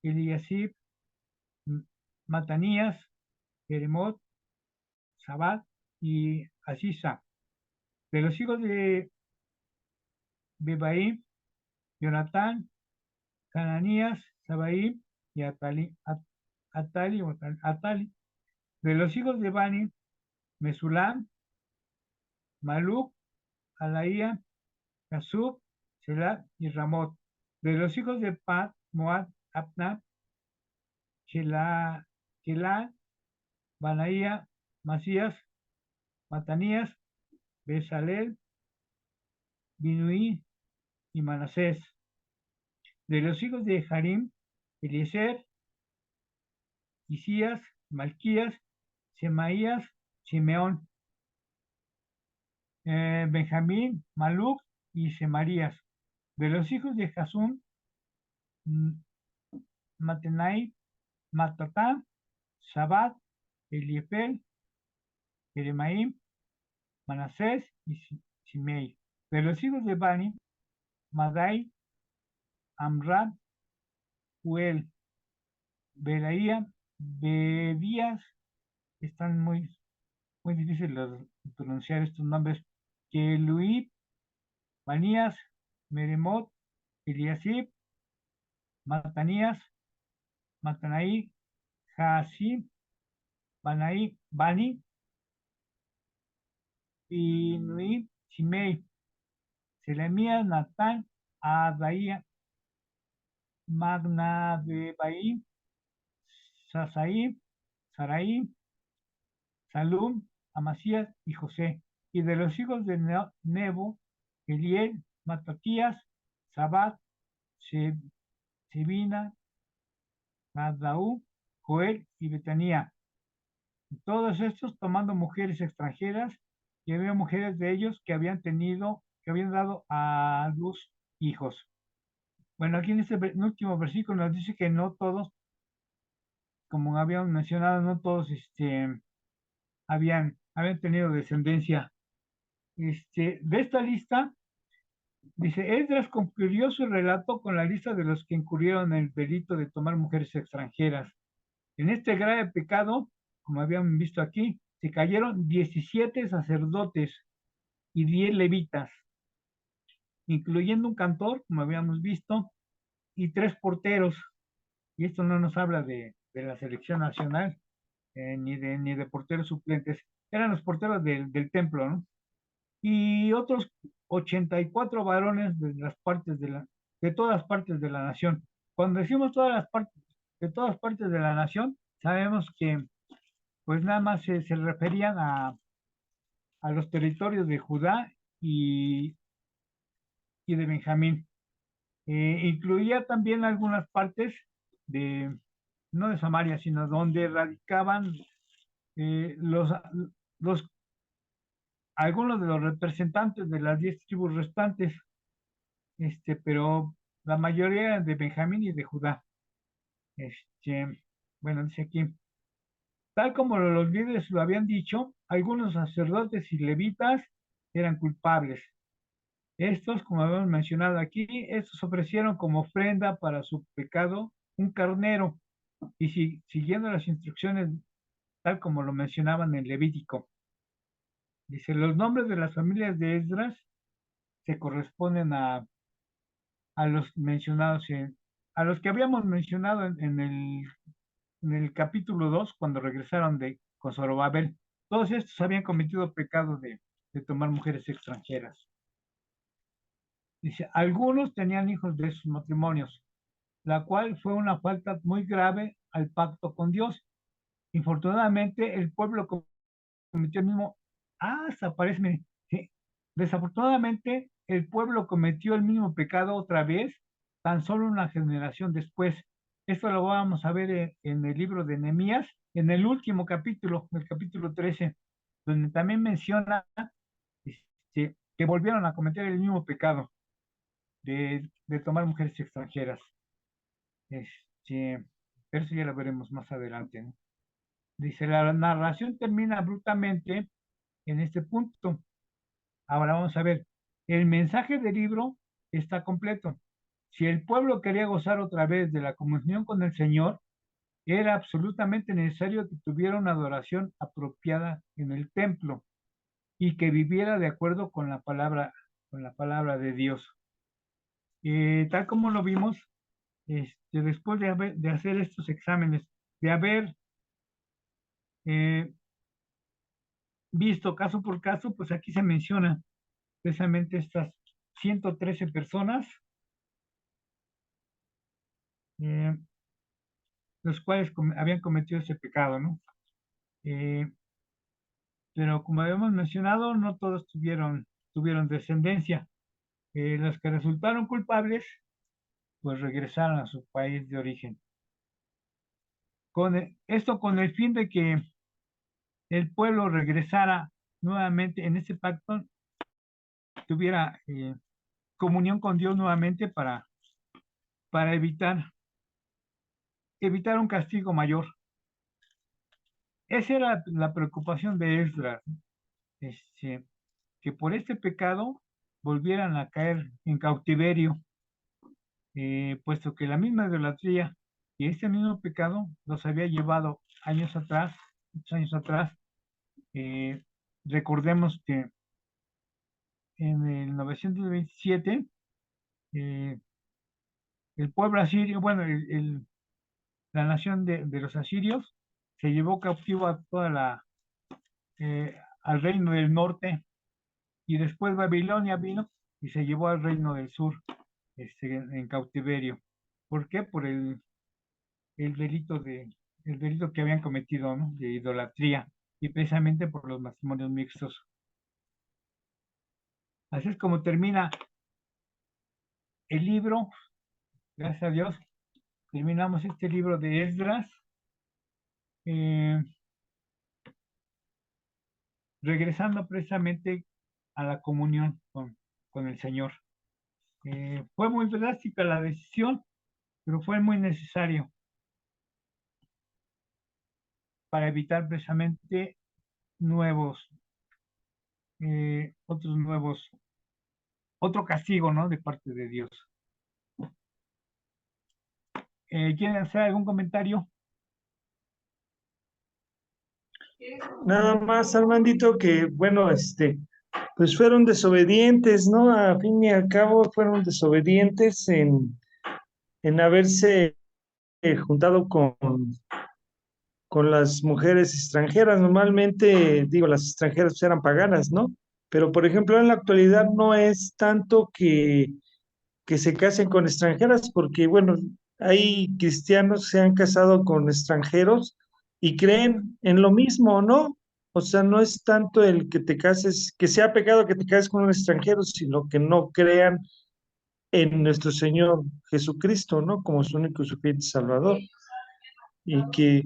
Eliasib, Matanías, Jeremot, Sabat y Asisa. De los hijos de Bebaim, Jonatán, Cananías, Sabaim y Atali. De los hijos de Bani, Mesulam, Maluk, Alaía, Jasub, Selat y Ramot. De los hijos de Pat, Moab, Abna, Kelal, Banaía, Masías, Matanías, Besalel, Binuí y Manasés. De los hijos de Harim, Eliezer, Isías, Malquías, Semaías, Simeón, Benjamín, Maluk y Semarías. De los hijos de Jasún, Matenai, Matatá, Sabat, Eliefel, Jeremaim, Manasés y Simei. De los hijos de Bani, Madai, Amrad, Uel, Beraía, Bedías, están muy difíciles de pronunciar estos nombres, que Luib, Manías, Meremot, Eliasib, Matanías, Matanaí, Jaasí, Banaí, Bani, Binui, Shimei, Selemías, Natán, Adaía, Magnadebaí, Sasaí, Saraí, Salum, Amasías y José. Y de los hijos de Nebo, Eliel, Matatías, Sabat, Sebina, Nadaú, Joel y Betanía. Todos estos tomando mujeres extranjeras, y había mujeres de ellos que habían dado a luz hijos. Bueno, aquí en este último versículo nos dice que no todos, como habíamos mencionado, no todos habían tenido descendencia. De esta lista, dice, Esdras concluyó su relato con la lista de los que incurrieron en el delito de tomar mujeres extranjeras. En este grave pecado, como habían visto aquí, se cayeron 17 sacerdotes y 10 levitas, incluyendo un cantor, como habíamos visto, y 3 porteros. Y esto no nos habla de la selección nacional, ni de porteros suplentes. Eran los porteros del templo, ¿no? Y otros 84 varones de todas partes de la nación. Cuando decimos de todas partes de la nación, sabemos que pues nada más se referían a los territorios de Judá y de Benjamín. Incluía también algunas partes de, no de Samaria, sino donde radicaban eh, los, los, algunos de los representantes de las 10 tribus restantes, pero la mayoría de Benjamín y de Judá. Bueno, dice aquí, tal como los líderes lo habían dicho, algunos sacerdotes y levitas eran culpables. Estos, como habíamos mencionado aquí, estos ofrecieron como ofrenda para su pecado un carnero, y siguiendo las instrucciones tal como lo mencionaban en Levítico. Dice, los nombres de las familias de Esdras se corresponden a los mencionados a los que habíamos mencionado en el capítulo 2 cuando regresaron con Zorobabel. Todos estos habían cometido pecado de tomar mujeres extranjeras. Dice, algunos tenían hijos de sus matrimonios, la cual fue una falta muy grave al pacto con Dios. Infortunadamente, el pueblo cometió el mismo, hasta parece, mire, sí. Desafortunadamente, el pueblo cometió el mismo pecado otra vez, tan solo una generación después. Esto lo vamos a ver en el libro de Nehemías, en el último capítulo, el capítulo 13, donde también menciona que volvieron a cometer el mismo pecado de tomar mujeres extranjeras. Pero eso ya lo veremos más adelante, ¿no? Dice, la narración termina abruptamente en este punto. Ahora vamos a ver, el mensaje del libro está completo. Si el pueblo quería gozar otra vez de la comunión con el Señor, era absolutamente necesario que tuviera una adoración apropiada en el templo y que viviera de acuerdo con la palabra de Dios. Tal como lo vimos, después de hacer estos exámenes, de haber visto caso por caso, pues aquí se menciona precisamente estas 113 personas, los cuales habían cometido ese pecado, ¿no? Pero como habíamos mencionado, no todos tuvieron descendencia. Los que resultaron culpables, pues regresaron a su país de origen. Esto con el fin de que el pueblo regresara nuevamente en ese pacto, tuviera comunión con Dios nuevamente para evitar un castigo mayor. Esa era la preocupación de Esdras, que por este pecado volvieran a caer en cautiverio, puesto que la misma idolatría y este mismo pecado los había llevado muchos años atrás. Recordemos que en el 927 el pueblo asirio, bueno, la nación de los asirios se llevó cautivo a al reino del norte, y después Babilonia vino y se llevó al reino del sur, en cautiverio. ¿Por qué? Por el delito el delito que habían cometido, ¿no? De idolatría, y precisamente por los matrimonios mixtos. Así es como termina el libro. Gracias a Dios, terminamos este libro de Esdras, eh, regresando precisamente a la comunión con el Señor. Fue muy drástica la decisión, pero fue muy necesario para evitar precisamente nuevos, otro castigo, ¿no? De parte de Dios. ¿Quieren hacer algún comentario? Nada más, Armandito, que bueno, pues fueron desobedientes, ¿no? A fin y al cabo fueron desobedientes en haberse juntado con las mujeres extranjeras. Normalmente, digo, las extranjeras pues, eran paganas, ¿no? Pero, por ejemplo, en la actualidad no es tanto que se casen con extranjeras, porque, bueno, hay cristianos que se han casado con extranjeros y creen en lo mismo, ¿no? O sea, no es tanto el que te cases, que sea pecado que te cases con un extranjero, sino que no crean en nuestro Señor Jesucristo, ¿no? Como su único y suficiente Salvador. Y que,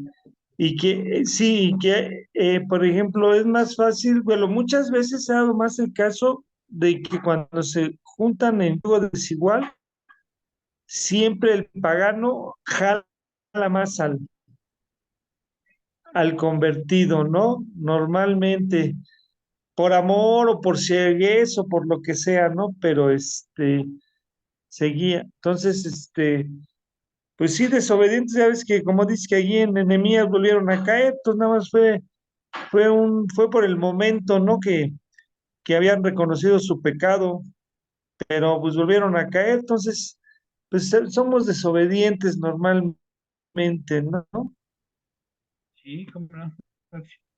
sí, que, por ejemplo, es más fácil, bueno, muchas veces se ha dado más el caso de que cuando se juntan en yugo desigual, siempre el pagano jala más al convertido, ¿no? Normalmente, por amor o por ceguez o por lo que sea, ¿no? Pero seguía. Entonces, pues sí, desobedientes, ya ves que como dice que allí en Nehemías volvieron a caer, entonces nada más fue por el momento, ¿no? Que habían reconocido su pecado, pero pues volvieron a caer, entonces, pues somos desobedientes normalmente, ¿no? Sí, cómo no.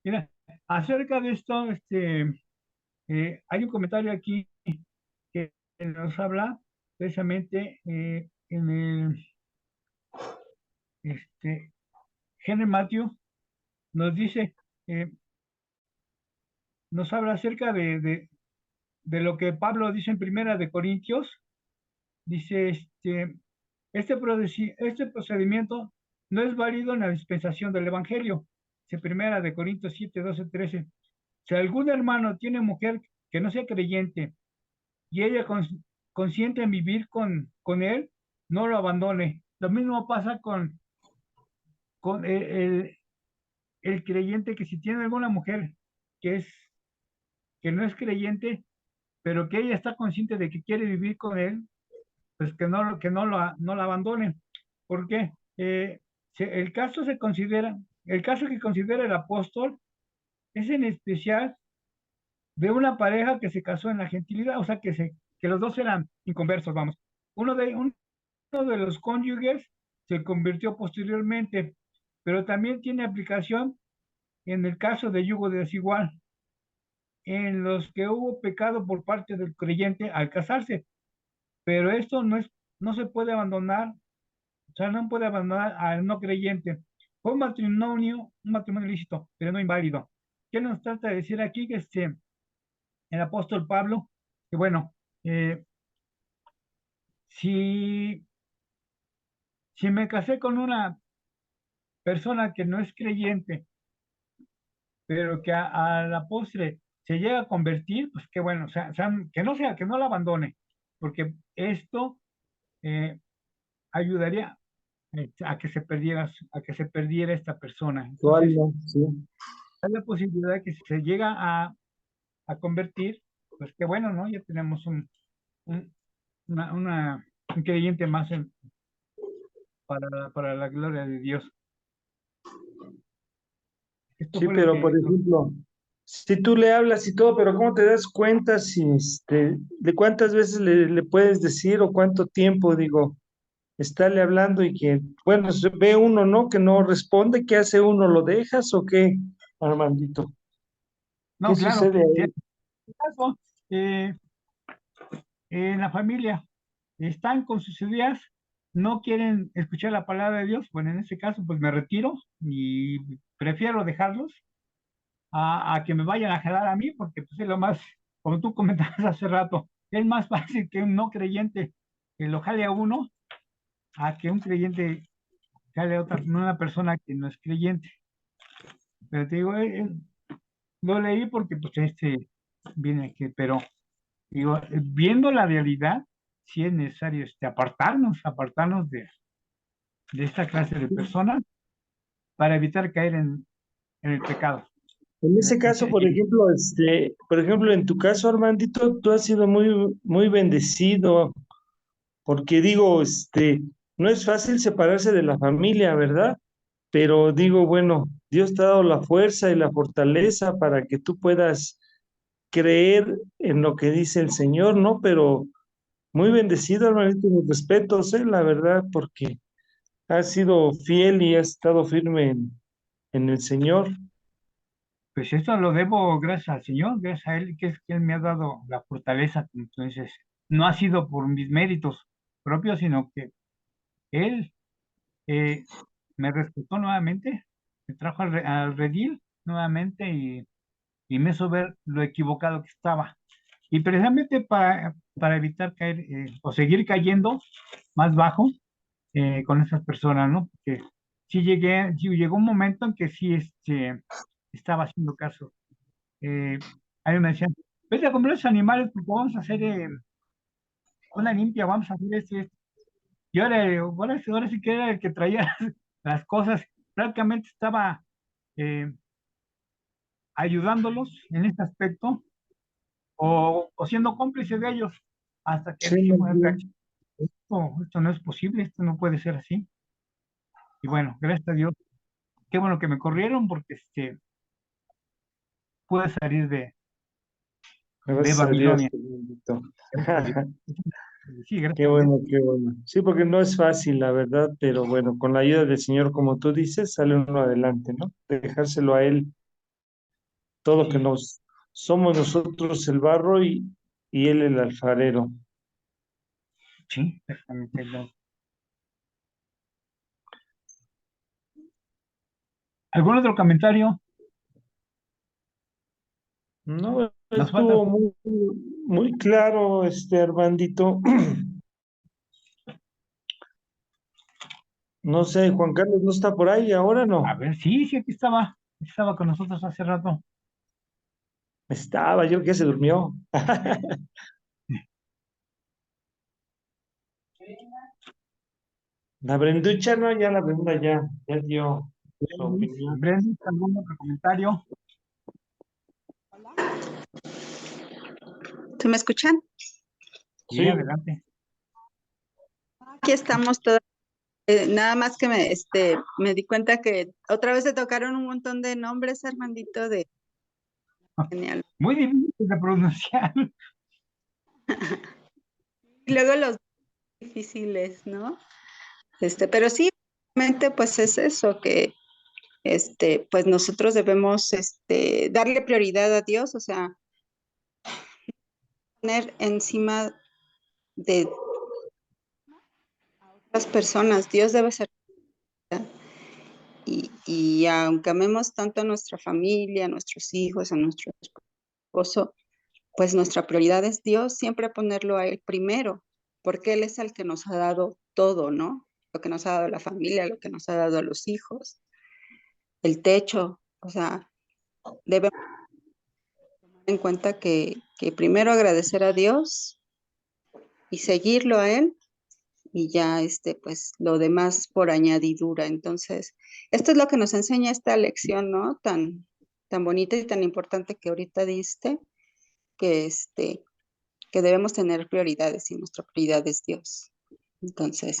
Mira, acerca de esto, hay un comentario aquí que nos habla precisamente en el Henry Matthew, nos dice, eh, nos habla acerca de lo que Pablo dice en Primera de Corintios. Dice, este procedimiento no es válido en la dispensación del Evangelio. Dice Primera de Corintios 7, 12, 13. Si algún hermano tiene mujer que no sea creyente y ella consiente en vivir con él, no lo abandone. Lo mismo pasa con el creyente, que si tiene alguna mujer que que no es creyente, pero que ella está consciente de que quiere vivir con él, pues no la abandone. ¿Por qué? El caso que considera el apóstol es en especial de una pareja que se casó en la gentilidad, o sea, que los dos eran inconversos, vamos. Uno de los cónyuges se convirtió posteriormente, pero también tiene aplicación en el caso de yugo desigual, en los que hubo pecado por parte del creyente al casarse, pero esto no se puede abandonar, o sea, no puede abandonar al no creyente. Fue un matrimonio ilícito, pero no inválido. ¿Qué nos trata de decir aquí? Que el apóstol Pablo, que bueno, si, si me casé con una persona que no es creyente, pero que a la postre se llega a convertir, pues que bueno, que no la abandone, porque esto ayudaría a que se perdiera esta persona. Tu Entonces, alma, sí. hay la posibilidad de que si se llega a convertir, pues que bueno, ¿no? Ya tenemos un, un creyente más para la gloria de Dios. Esto Sí, fue pero por ejemplo, si tú le hablas y todo, pero ¿cómo te das cuenta si de cuántas veces le puedes decir o cuánto tiempo, digo, estarle hablando y que, bueno, se ve uno, ¿no? Que no responde, ¿qué hace uno? ¿Lo dejas o qué, Armandito? ¿Qué No, claro. sucede Si ahí? es el caso, en la familia están con sus ideas, no quieren escuchar la palabra de Dios, bueno, en ese caso, pues me retiro y prefiero dejarlos a que me vayan a jalar a mí, porque pues es lo más, como tú comentabas hace rato, es más fácil que un no creyente que lo jale a uno, a que un creyente jale a otra, una persona que no es creyente. Pero te digo, lo leí porque pues viene aquí, pero digo, viendo la realidad, sí es necesario apartarnos de esta clase de personas para evitar caer en el pecado. En ese caso, por ejemplo, en tu caso, Armandito, tú has sido muy, muy bendecido, porque digo, no es fácil separarse de la familia, ¿verdad? Pero digo, bueno, Dios te ha dado la fuerza y la fortaleza para que tú puedas creer en lo que dice el Señor, ¿no? Pero muy bendecido, hermanito, mis respetos, la verdad, porque has sido fiel y has estado firme en el Señor. Pues esto lo debo gracias al Señor, gracias a Él, que es quien me ha dado la fortaleza. Entonces, no ha sido por mis méritos propios, sino que Él eh, me respetó nuevamente, me trajo al redil nuevamente y me hizo ver lo equivocado que estaba. Y precisamente para evitar caer o seguir cayendo más bajo con esas personas, ¿no? Porque sí llegó un momento en que sí estaba haciendo caso. A mí me decían, vete a comer los animales porque vamos a hacer una limpia, vamos a hacer esto. Y ahora sí que era el que traía las cosas. Prácticamente estaba eh, ayudándolos en este aspecto o siendo cómplice de ellos hasta que Sí, dije, muy bueno, bien. esto no es posible, esto no puede ser así. Y bueno, gracias a Dios, qué bueno que me corrieron porque pude salir de Gracias a Dios, Babilonia. hermanito. Gracias a Dios. Sí, Qué gracias a Dios. bueno, qué bueno. Sí, porque no es fácil, la verdad, pero bueno, con la ayuda del Señor, como tú dices, sale uno adelante, ¿no? Dejárselo a Él, todo que Sí, nos somos nosotros el barro y Él el alfarero. sí, exactamente. ¿Algún otro comentario? No, Nos falta. estuvo muy, muy claro, Armandito. No sé, Juan Carlos no está por ahí, ahora A no. ver, sí, aquí estaba con nosotros hace rato. Estaba, yo creo que se durmió. La Brenducha, no, ya la Brenda ya dio su opinión. Brenda, ¿algún otro comentario? ¿Sí me escuchan? Sí, Sí, adelante. Aquí estamos todos. Nada más que me di cuenta que otra vez se tocaron un montón de nombres, Armandito, de genial. Muy difícil de pronunciar. Y luego los difíciles, ¿no? Pero sí, realmente pues es eso, que pues nosotros debemos darle prioridad a Dios, o sea, poner encima de las personas, Dios debe ser, y aunque amemos tanto a nuestra familia, a nuestros hijos, a nuestro esposo, pues nuestra prioridad es Dios, siempre ponerlo a Él primero, porque Él es el que nos ha dado todo, ¿no? Lo que nos ha dado la familia, lo que nos ha dado a los hijos, el techo, o sea, debemos tener en cuenta que primero agradecer a Dios y seguirlo a Él y ya pues lo demás por añadidura. Entonces, esto es lo que nos enseña esta lección, ¿no? Tan bonita y tan importante que ahorita diste, que que debemos tener prioridades y nuestra prioridad es Dios. Entonces,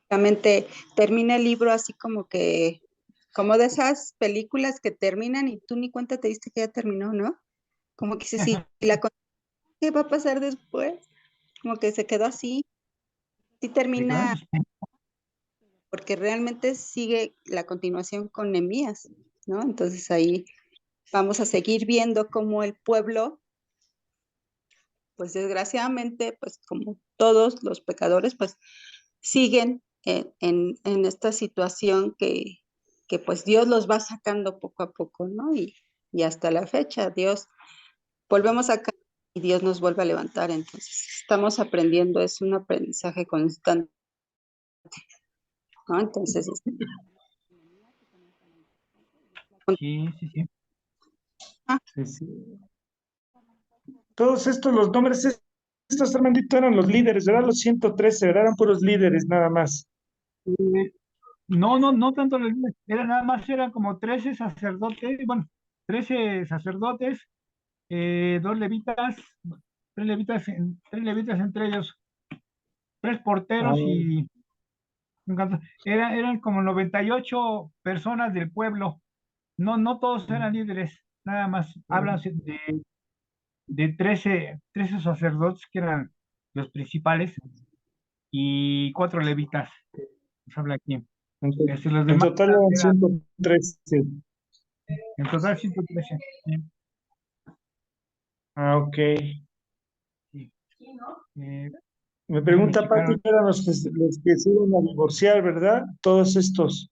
básicamente termina el libro así como de esas películas que terminan y tú ni cuenta te diste que ya terminó, ¿no? Como que dices, sí, ¿qué va a pasar después? Como que se quedó así. Sí Sí, termina, claro. porque realmente sigue la continuación con Nehemías, ¿no? Entonces ahí vamos a seguir viendo cómo el pueblo, pues desgraciadamente, pues como todos los pecadores, pues siguen en esta situación que pues Dios los va sacando poco a poco, ¿no? Y hasta la fecha, Dios, volvemos a caer y Dios nos vuelve a levantar, entonces estamos aprendiendo, es un aprendizaje constante, ¿no? Entonces, Sí, sí, sí. Sí, sí. Todos estos, los nombres, estos, Armandito, eran los líderes, ¿verdad? Los 113, ¿verdad? Eran puros líderes, nada más. Eh, no tanto los líderes, era nada más, eran como 13 sacerdotes, bueno, 13 sacerdotes, dos levitas, tres levitas entre ellos, tres Ah, porteros y eran como 98 personas del pueblo. No todos eran líderes, nada más hablan de 13 sacerdotes que eran los principales y cuatro levitas, nos habla aquí. Los en demás total eran eran 113. en total 113. Sí, Ah, ok. sí. Eh, Me déjenme pregunta checar. Pati, que eran los que se iban a divorciar, ¿verdad? Todos estos.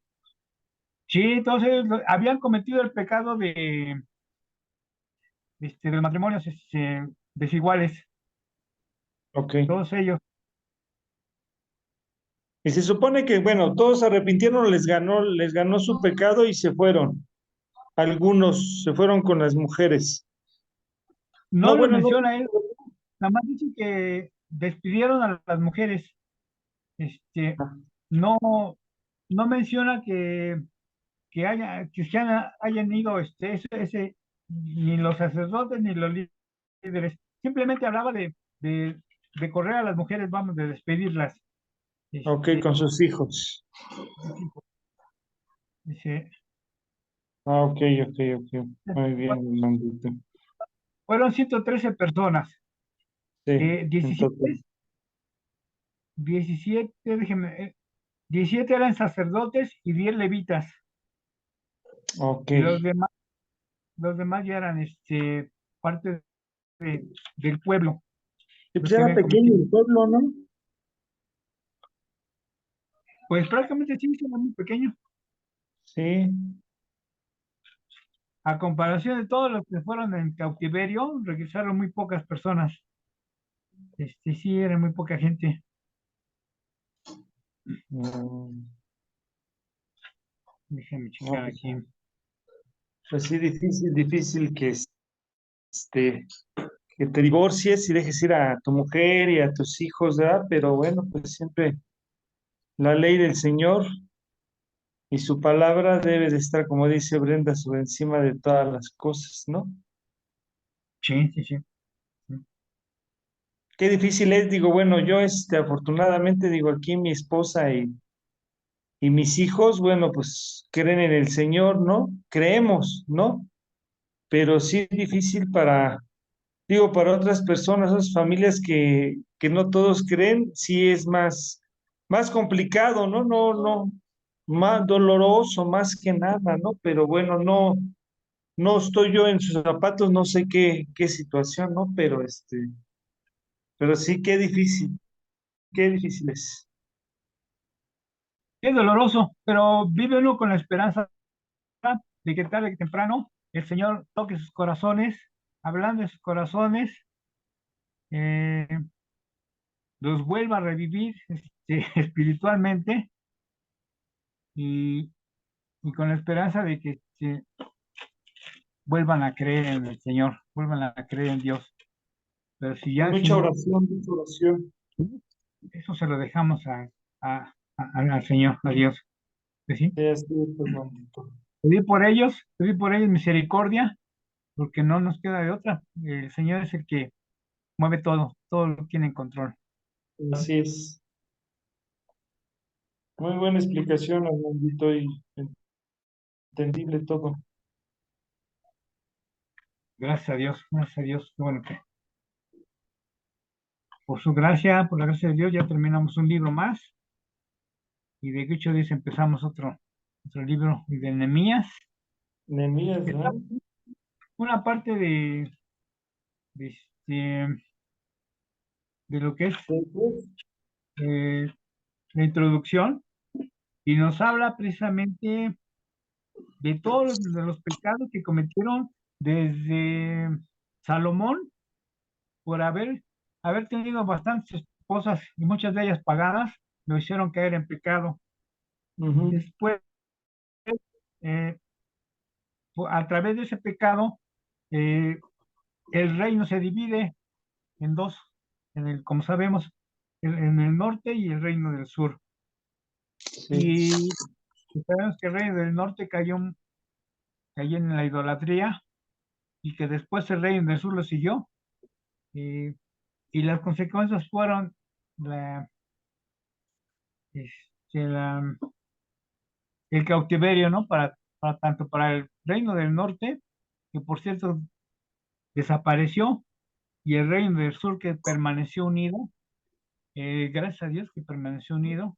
Sí, entonces habían cometido el pecado de matrimonios desiguales, Ok. todos ellos. Y se supone que, bueno, todos se arrepintieron, les ganó su pecado y se fueron. Algunos se fueron con las mujeres. No No, lo bueno, no. menciona él, nada más dice que despidieron a las mujeres. Este, no, no menciona que hayan ido ni los sacerdotes ni los líderes. Simplemente hablaba de correr a las mujeres, vamos, de despedirlas. Ok, Este, con sus hijos. dice, Ah, ok, ok, ok. Muy bien, Armandito. fueron 113 personas. Sí, Eh, en 17, total. 17, déjeme, 17 eran sacerdotes y 10 levitas. Ok. Y los demás ya eran parte del pueblo, Y pues los que era habían pequeño cometido. el pueblo, ¿no? Pues prácticamente sí, era muy pequeño. Sí. A comparación de todos los que fueron en cautiverio, regresaron muy pocas personas. Sí, era muy poca gente. Mm, Déjame no, checar pues, aquí. pues sí, difícil, difícil este, que te divorcies y dejes ir a tu mujer y a tus hijos, ¿verdad? Pero bueno, pues siempre la ley del Señor y su palabra debe de estar, como dice Brenda, sobre encima de todas las cosas, ¿no? Sí, sí, sí. Qué difícil es, digo, bueno, yo afortunadamente digo aquí mi esposa y mis hijos, bueno, pues creen en el Señor, ¿no? Creemos, ¿no? Pero sí es difícil digo, para otras personas, otras familias que no todos creen, sí es más complicado, ¿no? No, más doloroso, más que nada, ¿no? Pero bueno, no estoy yo en sus zapatos, no sé qué situación, ¿no? Pero sí, qué difícil es. Es doloroso, pero vive uno con la esperanza de que tarde que temprano el Señor toque sus corazones, hablando de sus corazones, eh, los vuelva a revivir espiritualmente y, y con la esperanza de que vuelvan a creer en el Señor, vuelvan a creer en Dios. Pero Pues si mucha no, oración, mucha oración. eso se lo dejamos al Señor, a Dios. ¿Sí? Sí. Sí, así es, hermanito. Pedir por ellos misericordia, porque no nos queda de otra. El Señor es el que mueve todo lo tiene en control. Así es. Muy buena explicación, hermanito, y entendible todo. Gracias a Dios, gracias a Dios. Qué bueno que por su gracia, por la gracia de Dios, ya terminamos un libro más. Y de 8 días empezamos otro libro de Nehemías. Nehemías, ¿verdad? Una parte de, este, de lo que es la introducción, y nos habla precisamente de todos los pecados que cometieron desde Salomón por haber tenido bastantes esposas y muchas de ellas pagadas, lo hicieron caer en pecado. Ujú. Después, eh, a través de ese pecado, el reino se divide en dos, como sabemos, en el norte y el reino del sur. Sí. Y sabemos que el reino del norte cayó en la idolatría, y que después el reino del sur lo siguió. Y las consecuencias fueron la, este, la- el cautiverio, ¿no? Tanto para el reino del norte, que por cierto desapareció, y el reino del sur, que permaneció unido, gracias a Dios que permaneció unido,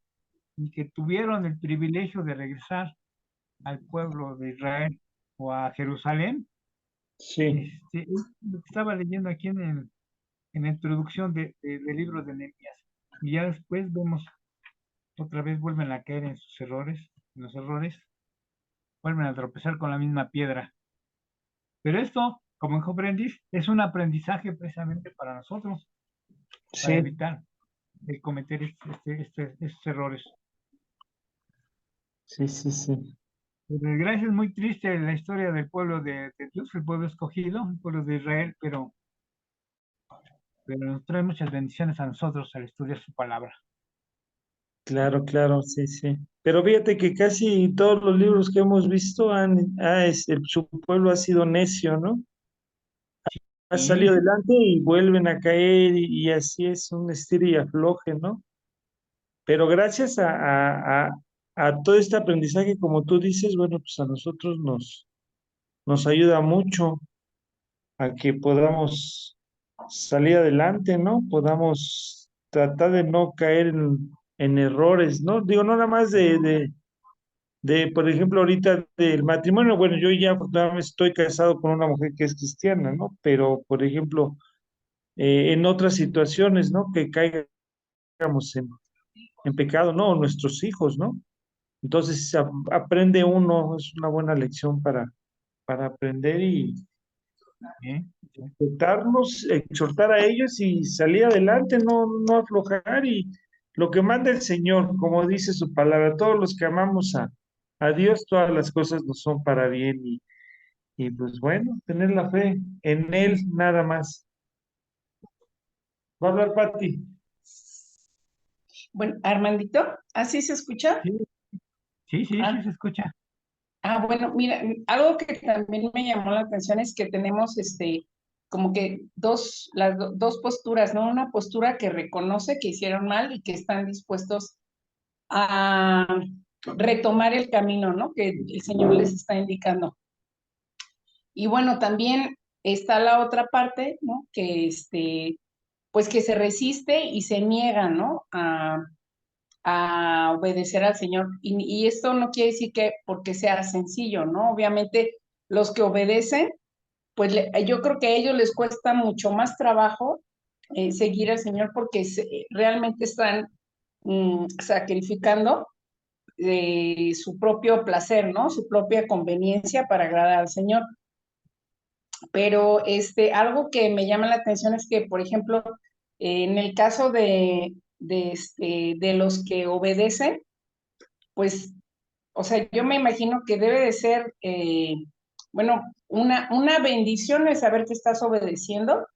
y que tuvieron el privilegio de regresar al pueblo de Israel o a Jerusalén. Sí. Lo que estaba leyendo aquí en la introducción del libro de Nehemías, y ya después vemos otra vez vuelven a caer en sus errores, en los errores, vuelven a tropezar con la misma piedra. Pero esto, como dijo Brendis, es un aprendizaje precisamente para nosotros, para Sí. evitar el cometer estos errores. Sí, sí, sí. Por desgracia es muy triste la historia del pueblo de Dios, el pueblo escogido, el pueblo de Israel, pero nos trae muchas bendiciones a nosotros al estudiar su palabra. Claro, claro, sí, sí. Pero fíjate que casi todos los libros que hemos visto su pueblo ha sido necio, ¿no? Ha Y salido adelante y vuelven a caer y así es un estira y afloje, ¿no? Pero gracias a todo este aprendizaje, como tú dices, bueno, pues a nosotros nos ayuda mucho a que podamos salir adelante, ¿no? Podamos tratar de no caer en errores, ¿no? Digo, no nada más por ejemplo, ahorita del matrimonio, bueno, yo ya afortunadamente estoy casado con una mujer que es cristiana, ¿no? Pero, por ejemplo, en otras situaciones, ¿no? Que caigamos en pecado, ¿no? O nuestros hijos, ¿no? Entonces aprende uno, es una buena lección para aprender y ¿eh? exhortar a ellos y salir adelante, no aflojar y lo que manda el Señor, como dice su palabra, todos los que amamos a Dios, todas las cosas nos son para bien y pues bueno, tener la fe en Él nada más. Va a hablar Pati. Bueno, Armandito, ¿así se escucha? Sí, sí, Ah, sí se escucha. bueno, mira, algo que también me llamó la atención es que tenemos como que dos posturas, ¿no? Una postura que reconoce que hicieron mal y que están dispuestos a retomar el camino, ¿no? Que el Señor les está indicando. Y bueno, también está la otra parte, ¿no? Que pues que se resiste y se niega, ¿no? A obedecer al Señor. Y esto no quiere decir que porque sea sencillo, ¿no? Obviamente los que obedecen, pues yo creo que a ellos les cuesta mucho más trabajo seguir al Señor porque realmente están sacrificando su propio placer, ¿no? Su propia conveniencia para agradar al Señor. Pero algo que me llama la atención es que, por ejemplo, en el caso de los que obedecen, pues, o sea, yo me imagino que debe de ser, bueno, una bendición es saber que estás obedeciendo,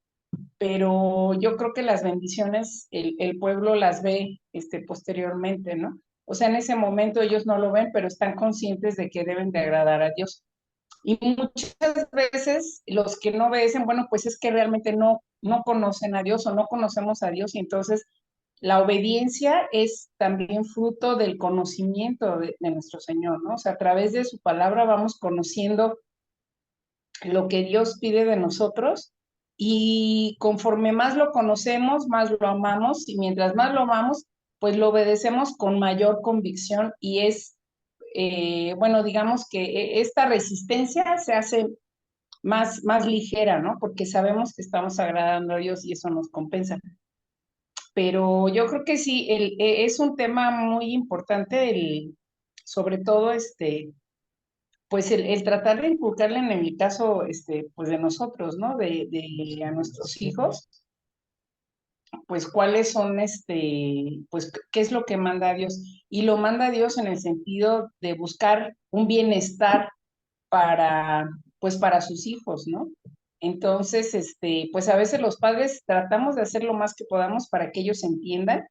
pero yo creo que las bendiciones el pueblo las ve posteriormente, ¿no? O sea, en ese momento ellos no lo ven, pero están conscientes de que deben de agradar a Dios. Y muchas veces los que no obedecen, bueno, pues es que realmente no conocen a Dios o no conocemos a Dios, y entonces la obediencia es también fruto del conocimiento de nuestro Señor, ¿no? O sea, a través de su palabra vamos conociendo lo que Dios pide de nosotros y conforme más lo conocemos, más lo amamos, y mientras más lo amamos, pues lo obedecemos con mayor convicción y es, bueno, digamos que esta resistencia se hace más ligera, ¿no? Porque sabemos que estamos agradando a Dios y eso nos compensa. Pero yo creo que sí, es un tema muy importante, sobre todo pues el tratar de inculcarle en el caso, pues de nosotros, ¿no? A nuestros hijos, pues cuáles son, pues qué es lo que manda Dios. Y lo manda Dios en el sentido de buscar un bienestar para, pues para sus hijos, ¿no? Entonces, pues a veces los padres tratamos de hacer lo más que podamos para que ellos entiendan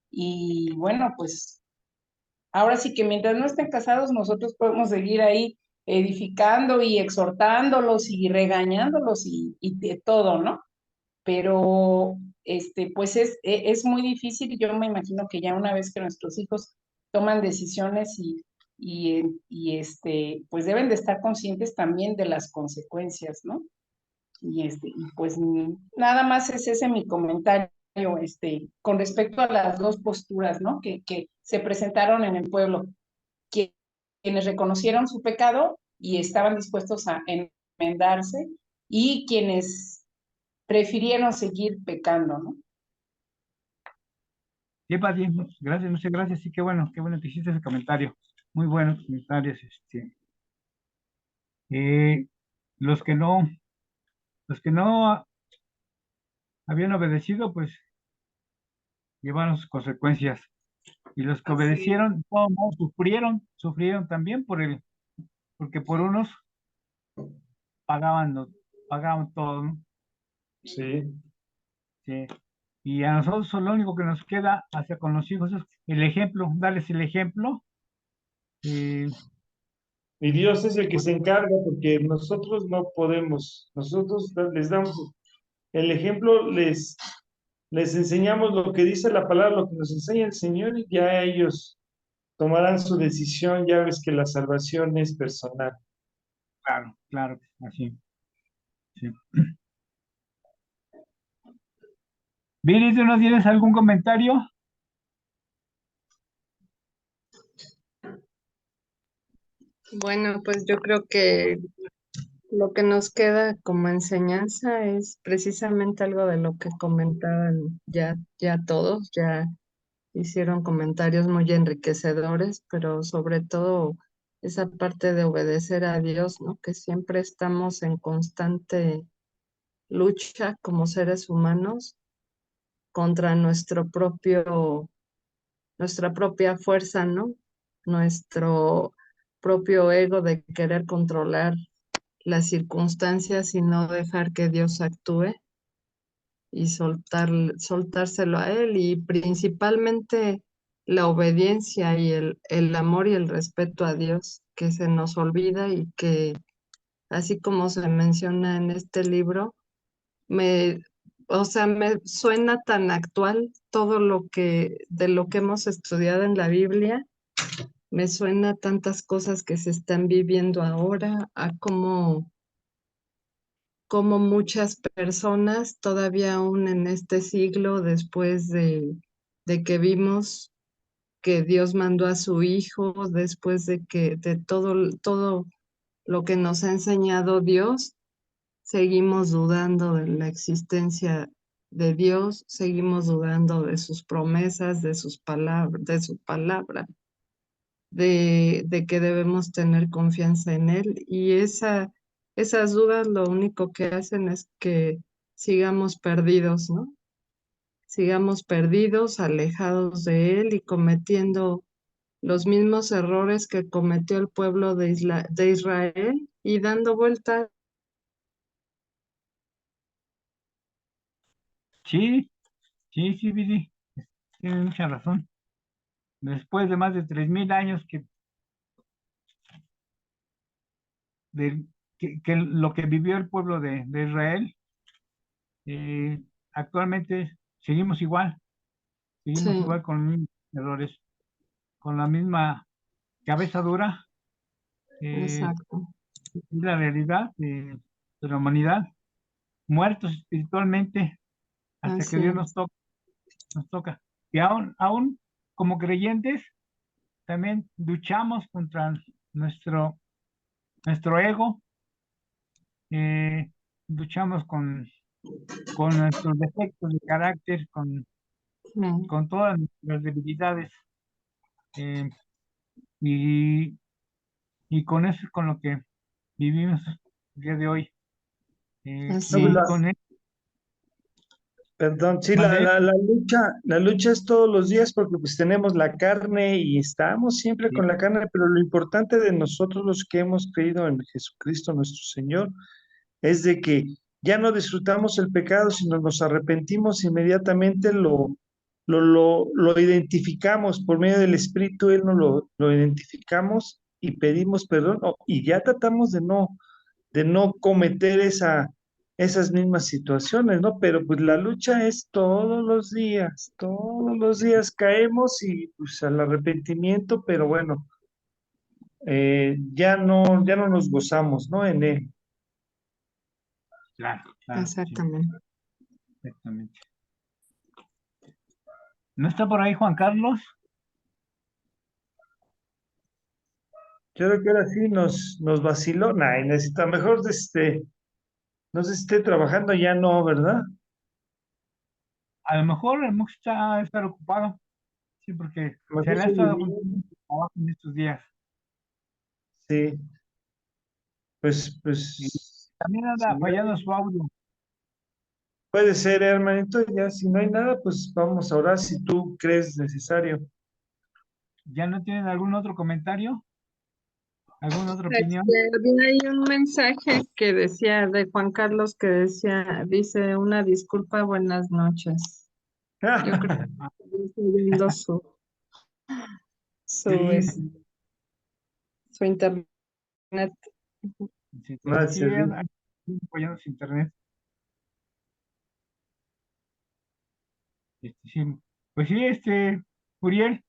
y bueno, pues ahora sí que mientras no estén casados, nosotros podemos seguir ahí edificando y exhortándolos y regañándolos y de todo, ¿no? Pero pues es muy difícil. Yo me imagino que ya una vez que nuestros hijos toman decisiones pues deben de estar conscientes también de las consecuencias, ¿no? Y pues nada más es ese mi comentario, con respecto a las dos posturas, ¿no? Que se presentaron en el pueblo, quienes reconocieron su pecado y estaban dispuestos a enmendarse, y quienes prefirieron seguir pecando, ¿no? Sí, Pati, gracias, muchas gracias. Sí, qué bueno que hiciste ese comentario. Muy buenos comentarios. Eh, los que no, los que no habían obedecido, pues llevaron sus consecuencias. Y los que obedecieron, de todos modos, sufrieron también porque por unos pagaban, pagaban todo, ¿no? Sí. Sí. Y a nosotros lo único que nos queda hacia con los hijos es el ejemplo, darles el ejemplo. Y Dios es el que Pues, se encarga porque nosotros no podemos. Nosotros les damos el ejemplo, les enseñamos lo que dice la palabra, lo que nos enseña el Señor y ya ellos tomarán su decisión. Ya ves que la salvación es personal. claro, claro, así. Sí. Viri, ¿tú no tienes algún comentario? Bueno, pues yo creo que lo que nos queda como enseñanza es precisamente algo de lo que comentaban ya todos, ya hicieron comentarios muy enriquecedores, pero sobre todo esa parte de obedecer a Dios, ¿no? Que siempre estamos en constante lucha como seres humanos contra nuestra propia fuerza, ¿no? Nuestro propio ego de querer controlar las circunstancias y no dejar que Dios actúe y soltárselo a Él, y principalmente la obediencia y el amor y el respeto a Dios, que se nos olvida y que, así como se menciona en este libro, me, o sea, me suena tan actual todo de lo que hemos estudiado en la Biblia. Me suena tantas cosas que se están viviendo ahora, a cómo muchas personas todavía aún en este siglo, después de que vimos que Dios mandó a su Hijo, después de todo lo que nos ha enseñado Dios, seguimos dudando de la existencia de Dios, seguimos dudando de sus promesas, de sus palabras, de su palabra, de que debemos tener confianza en Él. Y esas dudas lo único que hacen es que sigamos perdidos, ¿no? Sigamos perdidos, alejados de Él y cometiendo los mismos errores que cometió el pueblo de Israel y dando vueltas. Sí, sí, Viri, tienes mucha razón. Después de más de 3000 años de, que lo que vivió el pueblo de Israel, eh, actualmente Sí, seguimos igual con los mismos errores, con la misma cabeza dura. eh, exacto. es la realidad de la humanidad. muertos espiritualmente hasta que Así Dios es. nos toca. Y aún como creyentes, también luchamos contra nuestro ego, luchamos con nuestros defectos de carácter, Mm. con todas nuestras debilidades, eh, y, y con eso es con lo que vivimos el día de hoy. No, Así pues Y es. con él, perdón, sí, mandé, la lucha es todos los días porque pues tenemos la carne y estamos siempre sí, con la carne, pero lo importante de nosotros los que hemos creído en Jesucristo nuestro Señor es de que ya no disfrutamos el pecado, sino nos arrepentimos inmediatamente, lo identificamos por medio del Espíritu, Él nos lo identificamos y pedimos perdón, y ya tratamos de no cometer esas mismas situaciones, ¿no? Pero pues la lucha es todos los días caemos y pues al arrepentimiento, pero bueno, ya no nos gozamos, ¿no? En él. claro, sí, Exactamente. exactamente. ¿No está por ahí Juan Carlos? Yo creo que ahora sí nos vaciló, nah, y necesita mejor, no sé si esté trabajando, ya no, ¿verdad? A lo mejor el Mux está estar ocupado, sí, porque A lo se mejor le ha se estado durmió. juntando trabajo en estos días. Sí, Y pues, también si anda no fallando hay- su audio. puede ser, hermanito, ya si no hay nada, pues vamos a orar si tú crees necesario. ¿Ya no tienen algún otro comentario? ¿Alguna otra opinión? Había ahí un mensaje que decía de Juan Carlos que dice una disculpa, buenas noches. Yo creo que está viendo su, Sí, es- sí, su internet. Sí, sí, gracias, Dios. anda fallando su internet. Sí. Pues sí, Uriel,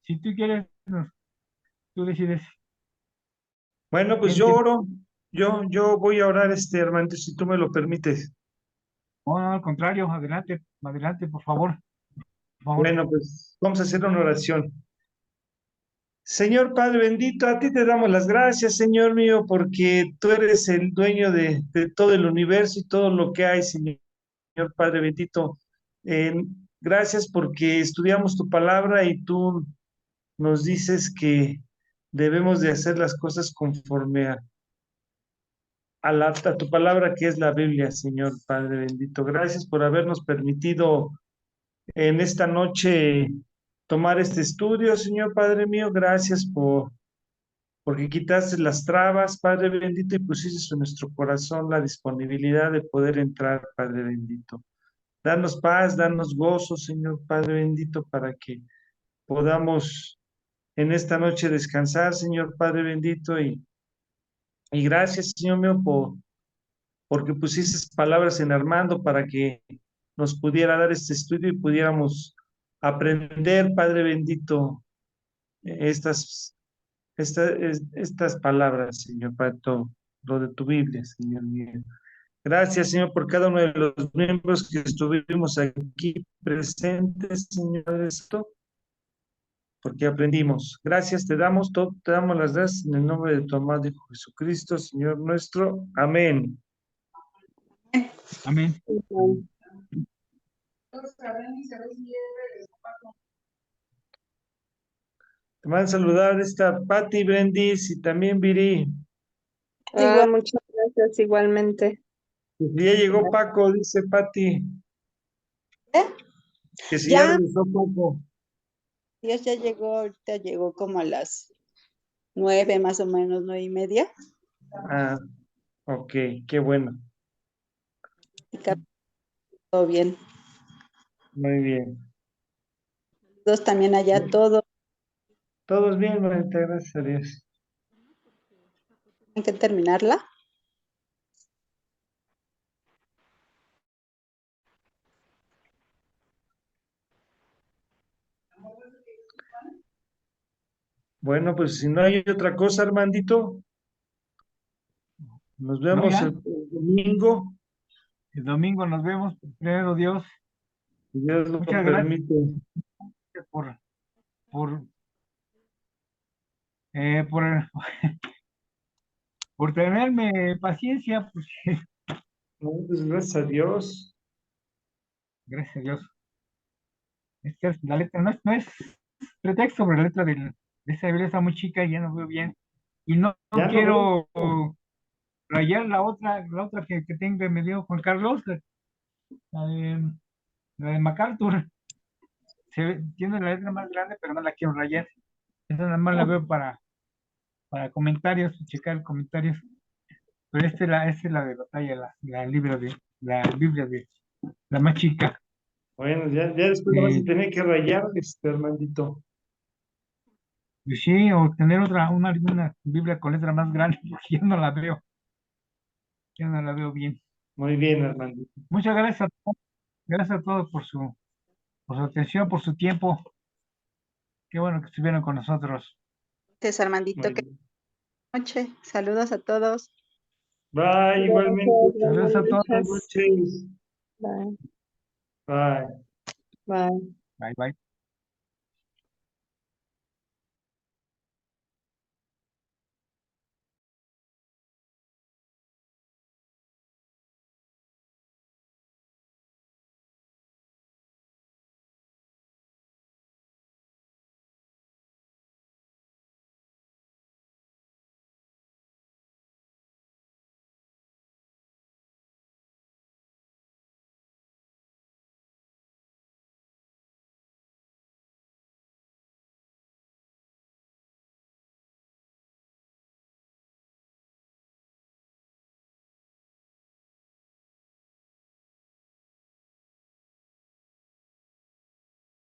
si tú quieres, tú decides. Bueno, pues ¿Qué yo tiempo? oro, yo voy a orar, hermanito, si tú me lo permites. No, no, al contrario, adelante, adelante, por favor. Bueno, pues vamos a hacer una oración. Señor Padre bendito, a ti te damos las gracias, Señor mío, porque tú eres el dueño de todo el universo y todo lo que hay, Señor Padre bendito. Eh, Gracias porque estudiamos tu palabra y tú nos dices que debemos de hacer las cosas conforme a tu palabra que es la Biblia, Señor Padre bendito. Gracias por habernos permitido en esta noche tomar este estudio, Señor Padre mío. Gracias porque quitaste las trabas, Padre bendito, y pusiste en nuestro corazón la disponibilidad de poder entrar, Padre bendito. Danos paz, danos gozo, Señor Padre bendito, para que podamos en esta noche descansar, Señor Padre bendito, y gracias, Señor mío, porque pusiste palabras en Armando para que nos pudiera dar este estudio y pudiéramos aprender, Padre bendito, estas, estas palabras, Señor, para todo lo de tu Biblia, Señor mío. Gracias, Señor, por cada uno de los miembros que estuvimos aquí presentes, Señor, esto, porque aprendimos. Gracias, te damos las gracias en el nombre de tu amado Hijo Jesucristo, Señor nuestro. Amén. Amén. Te van a saludar esta Patti Brendis y también Viri. Ah, muchas gracias igualmente. Ya llegó Paco, dice Patti, ¿Eh? que si ya Ya, regresó Paco. Dios ya llegó, ahorita llegó como a las 9, más o menos, 9:30. Ah, ok, qué bueno. Y todo bien. Muy bien. Todos también allá, todo. Todos bien, Marita, gracias a Dios. Hay que terminarla. Bueno, pues si no hay otra cosa, Armandito, nos ¿No vemos ya? el domingo. El domingo nos vemos, primero Dios. Si Dios lo Muchas gracias permite. por, por, eh, por, por tenerme paciencia, pues, No, pues gracias a Dios. gracias a Dios. Es que la letra no es pretexto, pero la letra de esa Biblia está muy chica y ya no veo bien. Y no Ya no quiero veo. rayar la otra que tengo, me dio Juan Carlos, la de, la de MacArthur. Tiene la letra más grande, pero no la quiero rayar. Esa nada más la veo para comentarios, checar comentarios. Pero esta es la de batalla, la Biblia de la más chica. Bueno, ya después vas a tener que rayar, Armandito. Pues sí, o tener una Biblia con letra más grande, porque yo no la veo, yo no la veo bien. Muy bien, Armandito. Muchas gracias a todos por su atención, por su tiempo. Qué bueno que estuvieron con nosotros. Gracias, Armandito. Muy Que bien. noche. Saludos a todos. Bye, igualmente. Gracias, buenas Saludos a todos. Buenas noches. noches. Bye. Bye. Bye. Bye, bye.